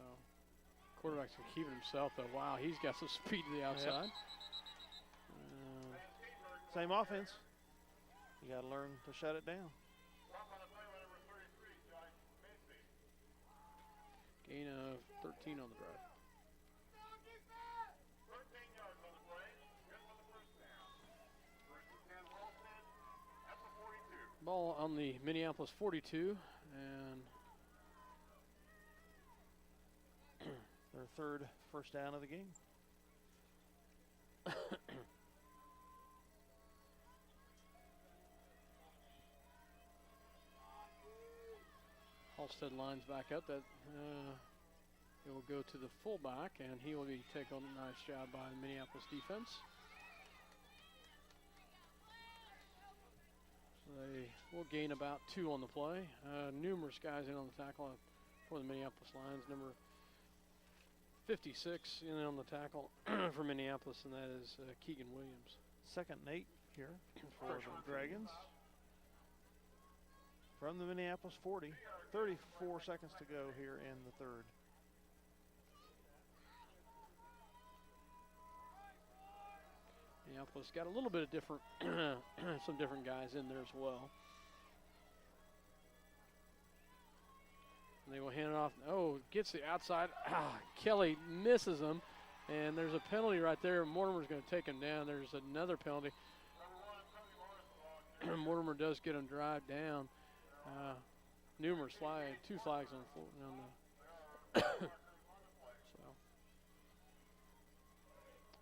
quarterback's keeping himself though. Wow, he's got some speed to the outside. Yep. Same offense. You got to learn to shut it down. Gain of 13 on the drive. Ball on the Minneapolis 42, and their third first down of the game. Halstead lines back up. That it will go to the fullback, and he will be taken on. A nice job by the Minneapolis defense. So they will gain about 2 on the play. Numerous guys in on the tackle for the Minneapolis Lions. Number 56 in on the tackle for Minneapolis, and that is Keegan Williams. 2nd and 8 here for the Dragons. From the Minneapolis 40, 34 seconds to go here in the third. Minneapolis got a little bit of different, some different guys in there as well. And they will hand it off. Oh, gets the outside. Kelly misses him, and there's a penalty right there. Mortimer's going to take him down. There's another penalty. Mortimer does get him drive down. Numerous flags, 2 flags on the floor. So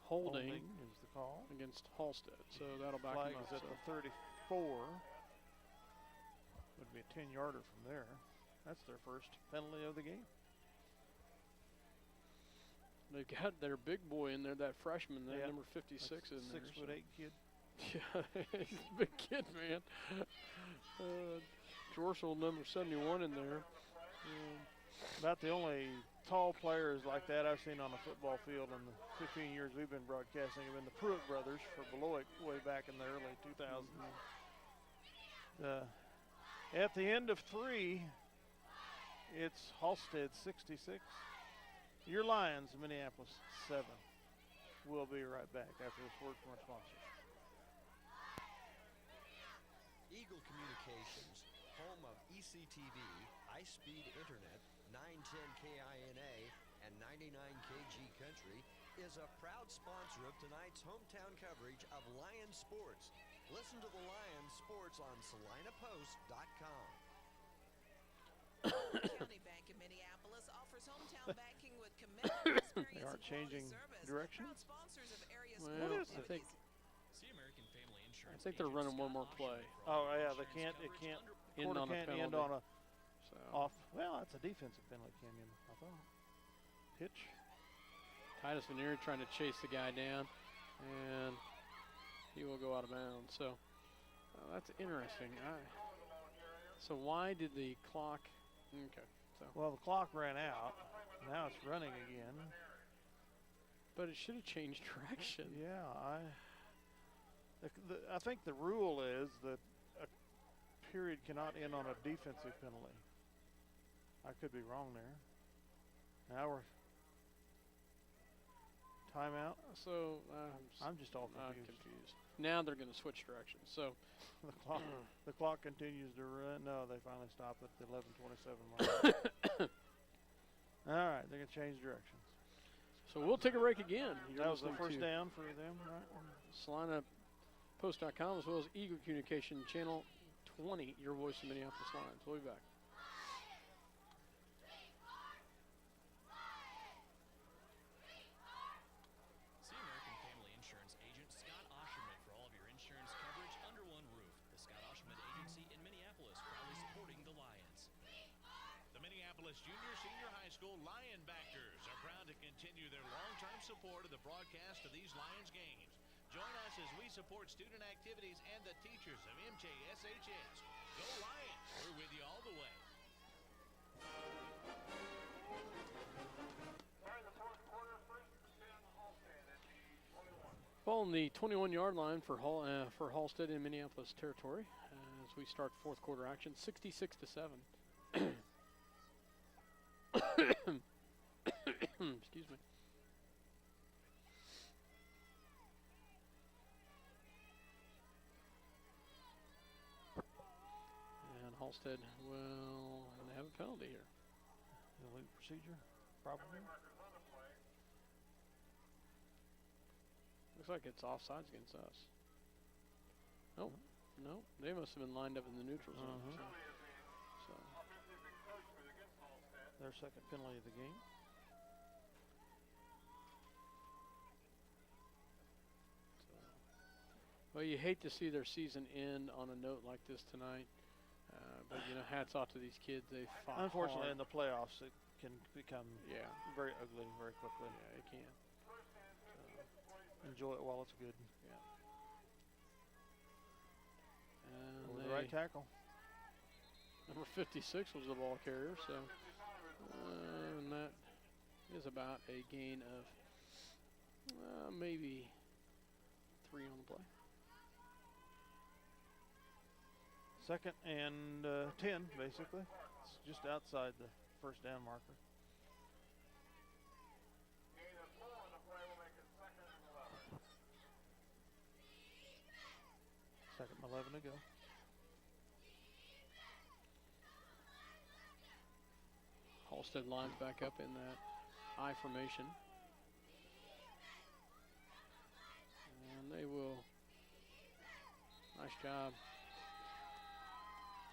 holding is the call against Halstead. So that'll back flag him up. Is at the 34. Would be a 10-yarder from there. That's their first penalty of the game. They've got their big boy in there, that freshman there, number 56 That's in there. 6'8" kid. Yeah, he's a big kid, man. Dorsal number 71 in there. About the only tall players like that I've seen on a football field in the 15 years we've been broadcasting have been the Pruitt brothers for Beloit way back in the early 2000s. At the end of 3, it's Halstead 66. Your Lions, Minneapolis 7. We'll be right back after this word from our sponsors. Eagle Communications, home of ECTV, high-speed internet, 910 KINA, and 99 KG Country, is a proud sponsor of tonight's hometown coverage of Lions sports. Listen to the Lions sports on SalinaPost.com. County Bank in Minneapolis offers hometown banking with commitment, experience, They aren't changing service. direction? Proud sponsors of area Well, school I think See American Family Insurance. I think they're running one more play. Oh yeah, they can't. It can't. End Quarter on a can't penalty. end on a So off. Well, that's a defensive penalty, Canyon. I thought. Pitch. Titus Vanier trying to chase the guy down. and he will go out of bounds. So that's interesting. So why did the clock? Okay, so Well, the clock ran out. Now it's running again. but it should have changed direction. Yeah, I think the rule is that a period cannot end on a defensive penalty. I could be wrong there. Now we're timeout. So I'm just all I'm confused. confused. Now they're going to switch directions. So The clock continues to run. No, they finally stopped at the 11:27 mark. All right, they're gonna change directions. so we'll take a break again. You're That was the listening first to down for them, right? SalinaPost.com as well as Eagle Communication Channel 20, your voice of Minneapolis Lions. We'll be back. See American Family Insurance agent Scott Osherman for all of your insurance coverage under one roof. The Scott Osherman Agency in Minneapolis, proudly supporting the Lions. The Minneapolis Junior Senior High School Lionbackers are proud to continue their long-term support of the broadcast of these Lions games. Join us as we support student activities and the teachers of MJSHS. Go Lions! We're with you all the way. Starting the fourth quarter, first and 10, Halstead at the 21. Ball on the 21-yard line for Halstead in Minneapolis territory as we start fourth quarter action, 66-7. Excuse me. And Halstead will have a penalty here. Illegal procedure, probably. Looks like it's offsides against us. Nope. No, they must have been lined up in the neutral zone. So Their second penalty of the game. well, you hate to see their season end on a note like this tonight, but you know, hats off to these kids. They fought Unfortunately, hard. in the playoffs, it can become Yeah, very ugly very quickly. yeah, it can. Enjoy it while it's good. And Over the right tackle. number 56 was the ball carrier, so and that is about a gain of maybe 3 on the play. Second and 10, basically. It's just outside the first down marker. Gain of 4 on the play will make it second and 11. Second and 11 to go. Halstead lines back up in that I formation. And they will. Nice job.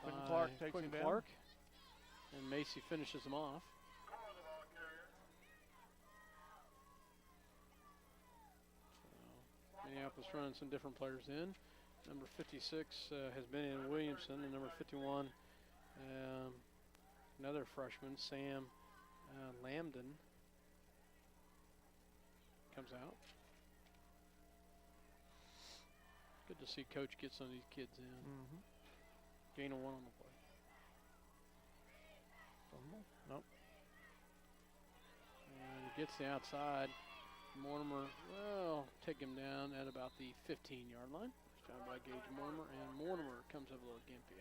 Quentin by Clark takes Quentin him down. Clark. And Macy finishes him off. Call the ball carrier. So Minneapolis running some different players in. Number 56 has been in Williamson, and number 51, another freshman, Sam Lambden, comes out. Good to see Coach get some of these kids in. Mm-hmm. Gain of 1 on the play. Nope. And he gets the outside. Mortimer will take him down at about the 15-yard line. Nice job by Gage Mortimer, and Mortimer comes up a little gimpy.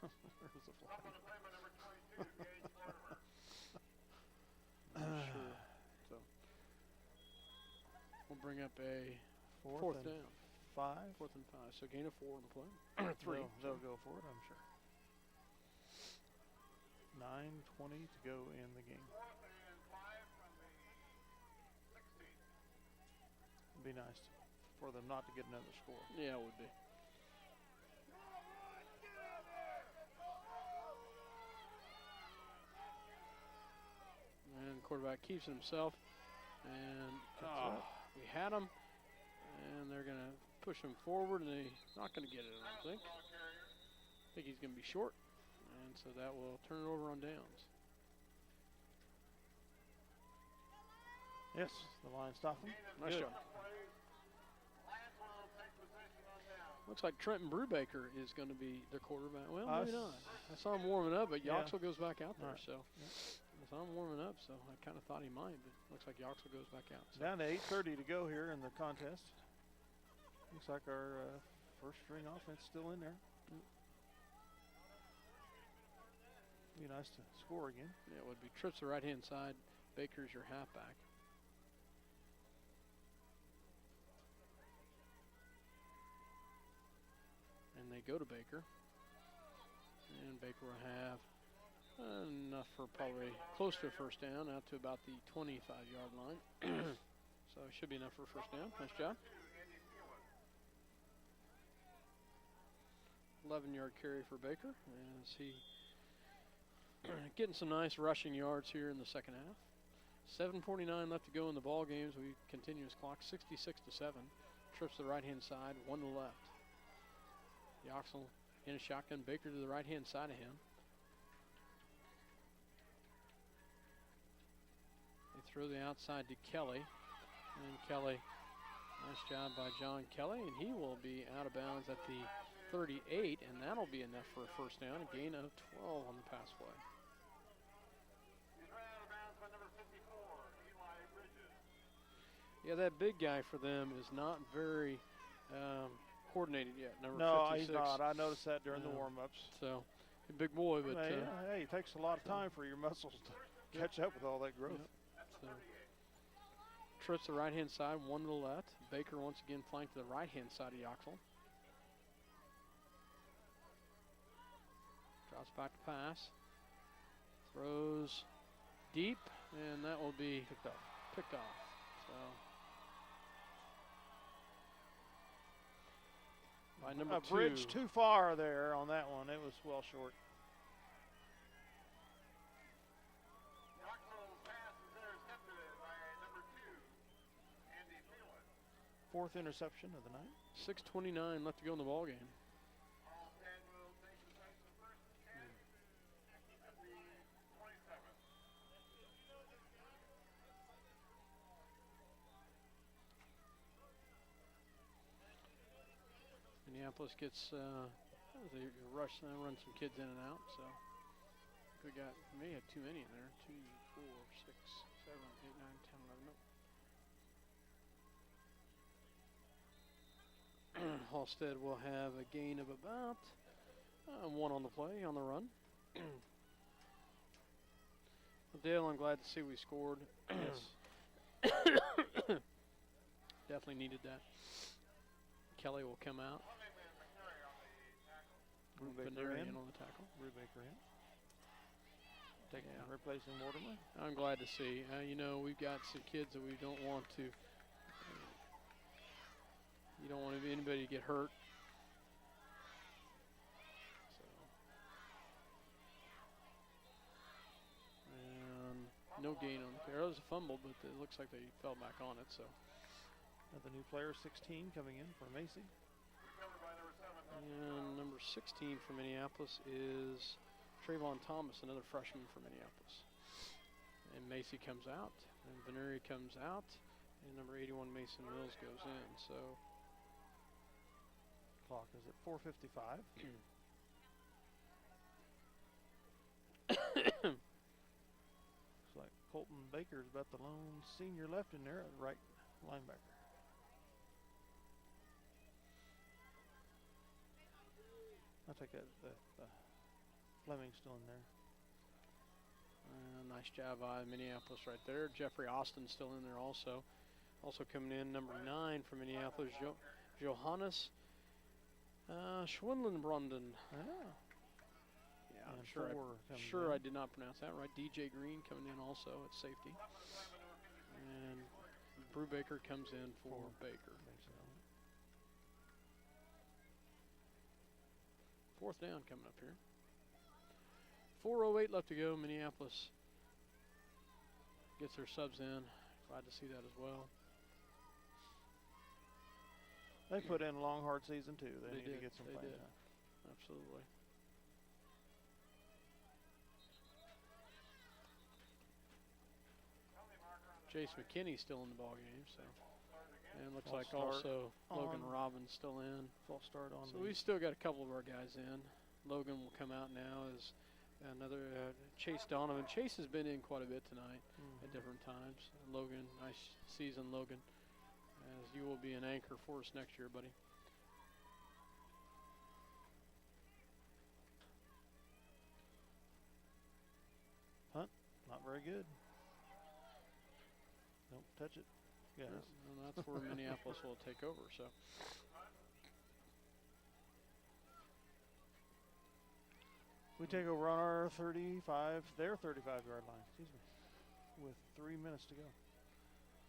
There's the flag. Offensive lineman number 22, Gage Mortimer. Not sure. So we'll bring up a fourth and down. 5. 4th and 5. So gain of 4 on the play. 3. They'll go for it, I'm sure. 9:20 to go in the game. 4th and 5 from the 16. It'd be nice for them not to get another score. Yeah, it would be. And the quarterback keeps it himself. And we had him. And they're going to push him forward, and they're not going to get it, I don't think. I think he's going to be short. And so that will turn it over on downs. Yes, the line stop him. Nice Good. job. Looks like Trenton Brubaker is going to be their quarterback. Well, maybe not. I saw him warming up, but Yeah. Yoxel goes back out there. Right. So I saw him warming up, so I kind of thought he might, but looks like Yoxel goes back out. So. Down to 8:30 to go here in the contest. Looks like our first string offense still in there. Be nice to score again. Yeah, it would be. Trips the right-hand side. Baker's your halfback. And they go to Baker. And Baker will have enough for probably close to a first down, out to about the 25-yard line. So it should be enough for a first down. Nice job. 11-yard carry for Baker as he getting some nice rushing yards here in the second half. 7:49 left to go in the ball games. We continue this clock, 66-7. Trips to the right-hand side, 1 to the left. Yoxel in a shotgun. Baker to the right-hand side of him. They throw the outside to Kelly. And Kelly, nice job by John Kelly. And he will be out of bounds at the 38. And that'll be enough for a first down. A gain of 12 on the pass play. Yeah, that big guy for them is not very coordinated yet. Number 56. No, he's not. I noticed that during the warm-ups. So, a big boy, but hey, it takes a lot of time for your muscles to catch up with all that growth. So, trips the right-hand side, 1 to the left. Baker once again flanked to the right-hand side of Yoxel. Drops back to pass. Throws deep, and that will be picked off. So, by number a bridge too far there on that one. It was well short. Fourth interception of the night. 6:29 left to go in the ball game. Minneapolis gets they rush and run some kids in and out. So we may have too many in there. 2, 4, 6, 7, 8, 9, 10, 11. Nope. Halstead will have a gain of about 1 on the play on the run. Well, Dale, I'm glad to see we scored. Yes. Definitely needed that. Kelly will come out. Brubaker in on the tackle. Brubaker in. Replacing Mortimer. I'm glad to see. You know, we've got some kids that we don't want to. You don't want anybody to get hurt. So. And no gain on the carry. It was a fumble, but it looks like they fell back on it. So. Another new player, 16, coming in for Macy. And number 16 for Minneapolis is Trayvon Thomas, another freshman for Minneapolis. And Macy comes out, and Veneri comes out, and number 81 Mason Mills goes in. So clock is at 4:55. Looks like Colton Baker's about the lone senior left in there at right linebacker. I'll take that. Fleming's still in there. Nice job by Minneapolis right there. Jeffrey Austin's still in there also. Also coming in, number 9 for Minneapolis, Johannes Schwindlenbrunden. Yeah, I'm sure I did not pronounce that right. DJ Green coming in also at safety. And Brubaker comes in for Baker. Fourth down coming up here. 4:08 left to go. Minneapolis gets their subs in. Glad to see that as well. They put in a long, hard season, too. They need did. to get some playing time. Absolutely. Jace McKinney's still in the ball game, so. And looks False like start also Logan on- Robbins still in. False start on So the we've still got a couple of our guys in. Logan will come out now as another Chase Donovan. Chase has been in quite a bit tonight at different times. Logan, nice season, Logan, as you will be an anchor for us next year, buddy. not very good. Don't touch it. Yes. And that's where Minneapolis will take over. So. We take over on our 35, their 35-yard line, excuse me, with 3 minutes to go.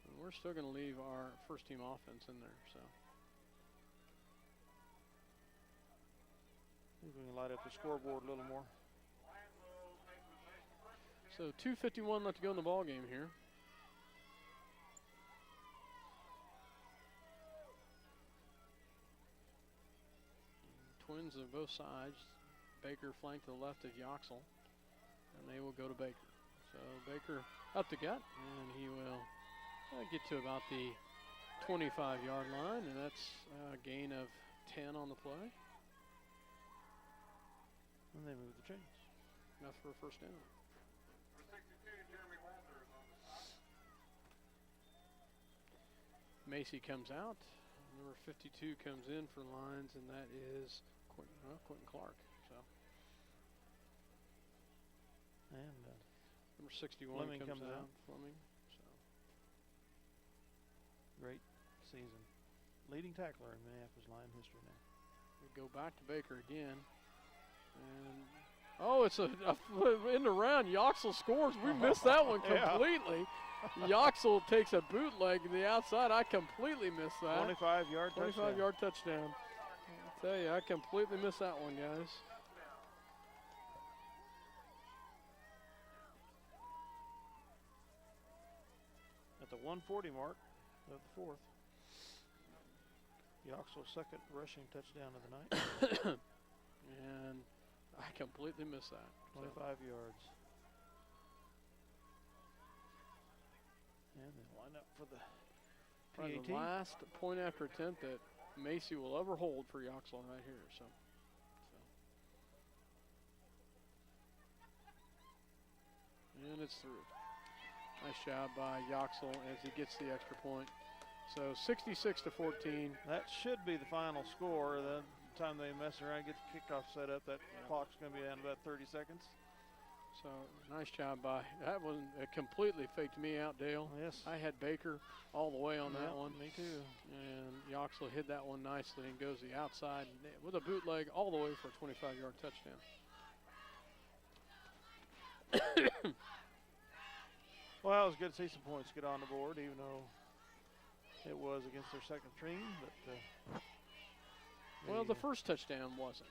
And we're still going to leave our first-team offense in there. So. See if we can light up the scoreboard a little more. So 2:51 left to go in the ball game here. Twins on both sides. Baker flanked to the left of Yoxel, and they will go to Baker. So Baker up the gut, and he will get to about the 25-yard line, and that's a gain of 10 on the play. And they move the chains. Enough for a first down. Macy comes out. Number 52 comes in for Lions, and that is Quentin Clark. So. And number 61 Fleming comes comes out. out. Fleming. So. Great season. Leading tackler in Minneapolis Lion history now. We go back to Baker again. And it's a in the round. Yoxel scores. We missed that one completely. Yoxel takes a bootleg to the outside. I completely missed that. 25-yard touchdown. 25-yard touchdown. I tell you, I completely missed that one, guys. At the 140 mark of the fourth. Yoxel's second rushing touchdown of the night. And I completely missed that. 25 yards. And then line up for the Probably PAT. the last point after attempt that Macy will ever hold for Yoxel right here. So. And it's through. Nice job by Yoxel as he gets the extra point. So 66-14. That should be the final score. The time they mess around and get the kickoff set up, that clock's going to be down about 30 seconds. So nice job by, that one completely faked me out, Dale. Yes. I had Baker all the way on that one. Me too. And Yoxel hit that one nicely and goes the outside with a bootleg all the way for a 25-yard touchdown. Well, it was good to see some points get on the board, even though it was against their second team. But well, the first touchdown wasn't.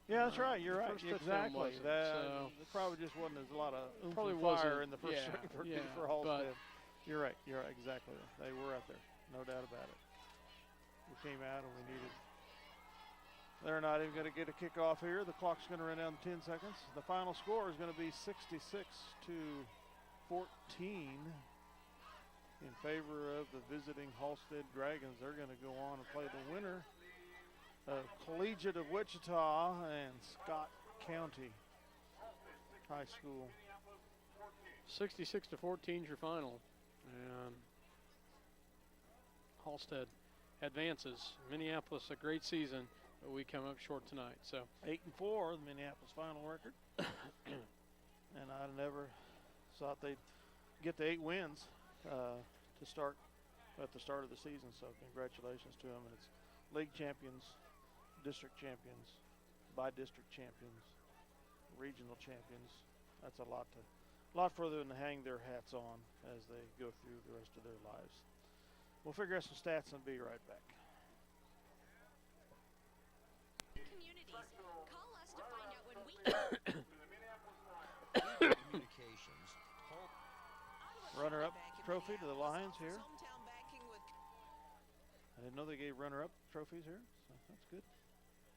Yeah, that's right. You're right. First touchdown Exactly. wasn't, There so probably just wasn't as a lot of oomph probably and fire wasn't, in the first yeah, for Halstead. but You're right. You're right. Exactly. They were out there. No doubt about it. We came out and we needed. They're not even going to get a kickoff here. The clock's going to run down to 10 seconds. The final score is going to be 66-14 in favor of the visiting Halstead Dragons. They're going to go on and play the winner of Collegiate of Wichita and Scott County High School. 66-14 is your final. And Halstead advances. Minneapolis, a great season, but we come up short tonight. So 8-4, the Minneapolis final record. And I never thought they'd get to 8 wins to start at the start of the season. So congratulations to them. And it's league champions, district champions, by-district champions, regional champions. That's a lot for them to hang their hats on as they go through the rest of their lives. We'll figure out some stats and be right back. Communities, call us to find out when we Communications. Runner-up trophy to the Lions here. Hometown backing with I didn't know they gave runner-up trophies here, so that's good.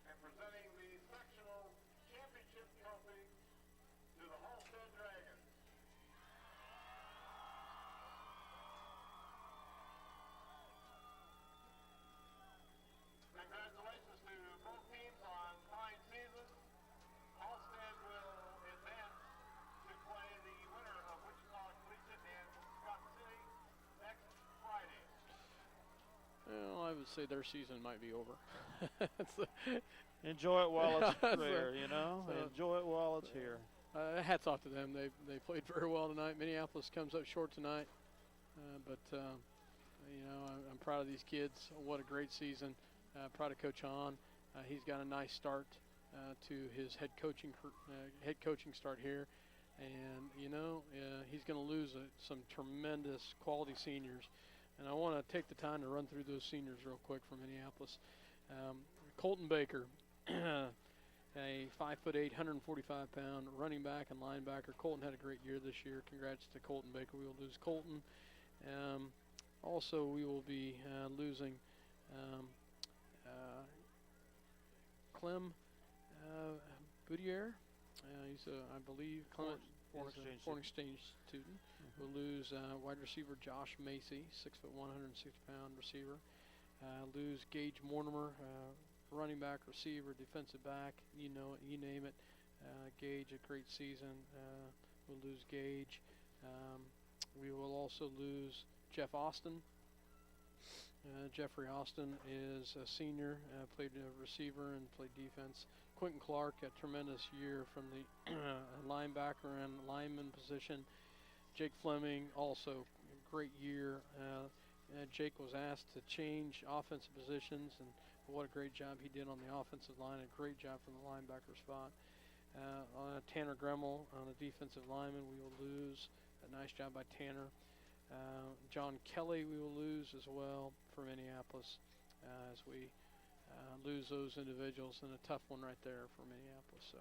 And presenting the sectional championship trophy to the Halstead Dragons. Well, I would say their season might be over. Enjoy it while it's So- there, you know. so- Enjoy it while it's here. Hats off to them. They played very well tonight. Minneapolis comes up short tonight, but you know, I'm proud of these kids. What a great season. Proud of Coach Hahn. He's got a nice start to his head coaching start here, and you know, he's going to lose some tremendous quality seniors. And I want to take the time to run through those seniors real quick from Minneapolis. Colton Baker, a 5'8", 145-pound running back and linebacker. Colton had a great year this year. Congrats to Colton Baker. We will lose Colton. Also, we will be losing Clem Boudier. He's, I believe, foreign exchange student. We'll lose wide receiver Josh Macy, 6'1", 160-pound receiver. Lose Gage Mortimer, running back, receiver, defensive back. You know it, you name it. Gage, a great season. We'll lose Gage. We will also lose Jeff Austin. Jeffrey Austin is a senior, played receiver and played defense. Quentin Clark, a tremendous year from the linebacker and lineman position. Jake Fleming, also a great year. Jake was asked to change offensive positions, and what a great job he did on the offensive line. A great job from the linebacker spot. Tanner Gremmel on the defensive lineman, we will lose. A nice job by Tanner. John Kelly we will lose as well for Minneapolis as we lose those individuals, and a tough one right there for Minneapolis. So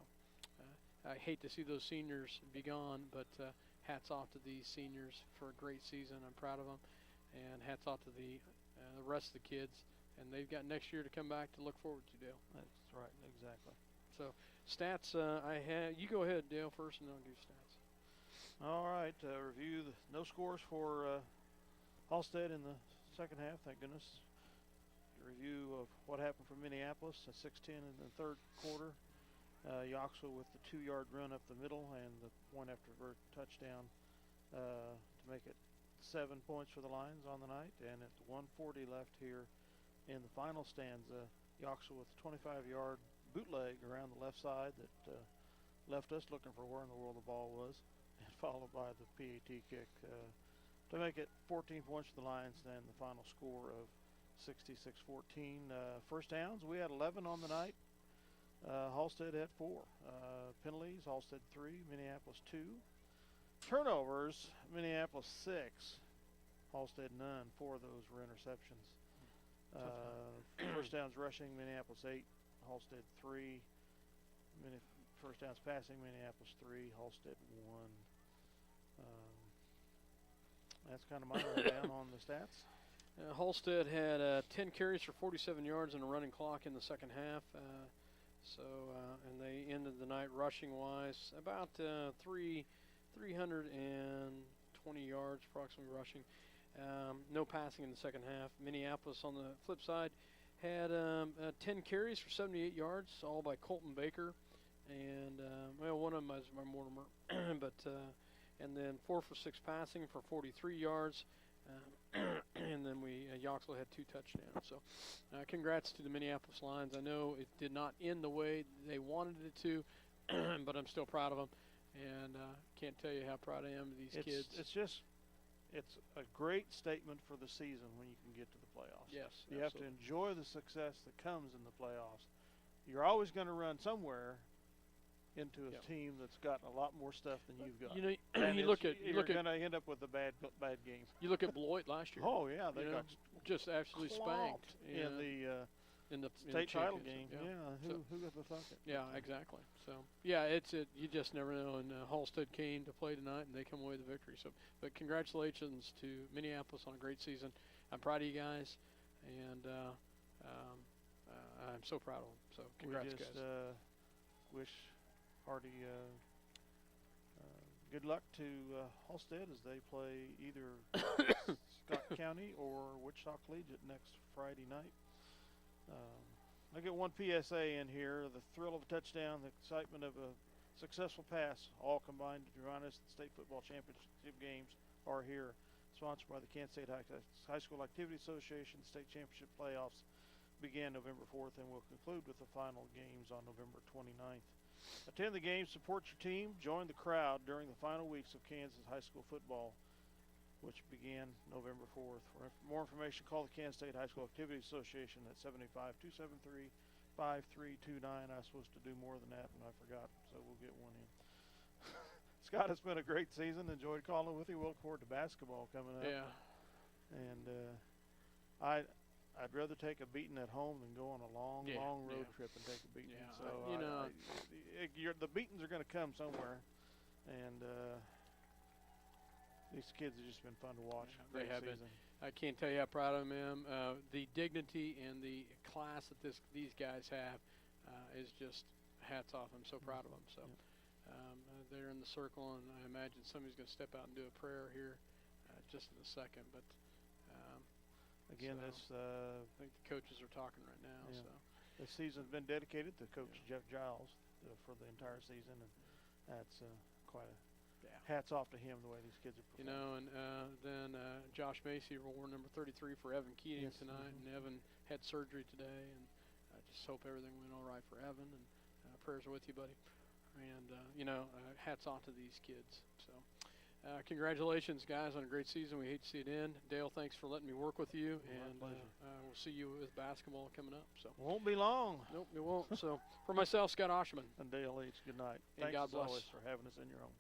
I hate to see those seniors be gone, but hats off to these seniors for a great season. I'm proud of them, and hats off to the rest of the kids. And they've got next year to come back to look forward to, Dale. That's right, exactly. So stats, I have. You go ahead, Dale, first, and then I'll give you stats. All right, review the no scores for Halstead in the second half, thank goodness. Review of what happened for Minneapolis, a 6-10 in the third quarter. Yoxville with the 2-yard run up the middle and the point after touchdown to make it 7 points for the Lions on the night. And at 1:40 left here in the final stanza, Yoxville with a 25-yard bootleg around the left side that left us looking for where in the world the ball was, and followed by the PAT kick to make it 14 points for the Lions, then the final score of 66-14. First downs, we had 11 on the night. Halstead had 4. Penalties, Halstead 3, Minneapolis 2. Turnovers, Minneapolis 6, Halstead none. 4 of those were interceptions. First downs rushing, Minneapolis 8, Halstead 3. First downs passing, Minneapolis 3, Halstead 1. That's kind of my rundown on the stats. Halstead had 10 carries for 47 yards and a running clock in the second half. And they ended the night rushing-wise about 320 yards approximately rushing. No passing in the second half. Minneapolis on the flip side had 10 carries for 78 yards, all by Colton Baker. And, one of them was by Mortimer. And then 4 for 6 passing for 43 yards. And then Yoxville had 2 touchdowns. So congrats to the Minneapolis Lions. I know it did not end the way they wanted it to, but I'm still proud of them. And can't tell you how proud I am of these kids. It's a great statement for the season when you can get to the playoffs. Yes, you have to enjoy the success that comes in the playoffs. You're always going to run somewhere into a team that's got a lot more stuff than you've got. You know, you're going to end up with a bad game. You look at Beloit last year. Oh yeah, they got just absolutely spanked in the state title game. Yeah, who got the thought? Yeah, exactly. So yeah, you just never know. And Halstead came to play tonight, and they come away with the victory. So, but congratulations to Minneapolis on a great season. I'm proud of you guys, and I'm so proud of them. So congrats, guys. Wish hearty good luck to Halstead as they play either Scott County or Wichita Collegiate next Friday night. I get one PSA in here: the thrill of a touchdown, the excitement of a successful pass, all combined to remind us that state football championship games are here. It's sponsored by the Kansas State High School Activity Association. State championship playoffs began November 4th and will conclude with the final games on November 29th. Attend the game, support your team, join the crowd during the final weeks of Kansas high school football, which began November 4th. For more information, call the Kansas State High School Activity Association at 785-273-5329. I was supposed to do more than that, and I forgot, so we'll get one in. Scott, it's been a great season. Enjoyed calling with you. We'll look forward to basketball coming up. Yeah. And I'd rather take a beating at home than go on a long road trip and take a beating. Yeah, So the beatings are going to come somewhere, and these kids have just been fun to watch. Yeah, they have been. I can't tell you how proud I am. The dignity and the class that these guys have is just hats off. I'm so proud of them. So they're in the circle, and I imagine somebody's going to step out and do a prayer here just in a second. But again, I this think the coaches are talking right now. Yeah. So this season's been dedicated to Coach Jeff Giles for the entire season, and that's quite a hats off to him the way these kids are performing. You know, and then Josh Macy wore number 33 for Evan Keating tonight, and Evan had surgery today, and I just hope everything went all right for Evan, and prayers are with you, buddy. And hats off to these kids. So congratulations, guys, on a great season. We hate to see it end. Dale, thanks for letting me work with you, and we'll see you with basketball coming up. So won't be long. Nope, it won't. So for myself, Scott Oshman, and Dale H. Good night. And Thanks God as bless. always for having us in your home.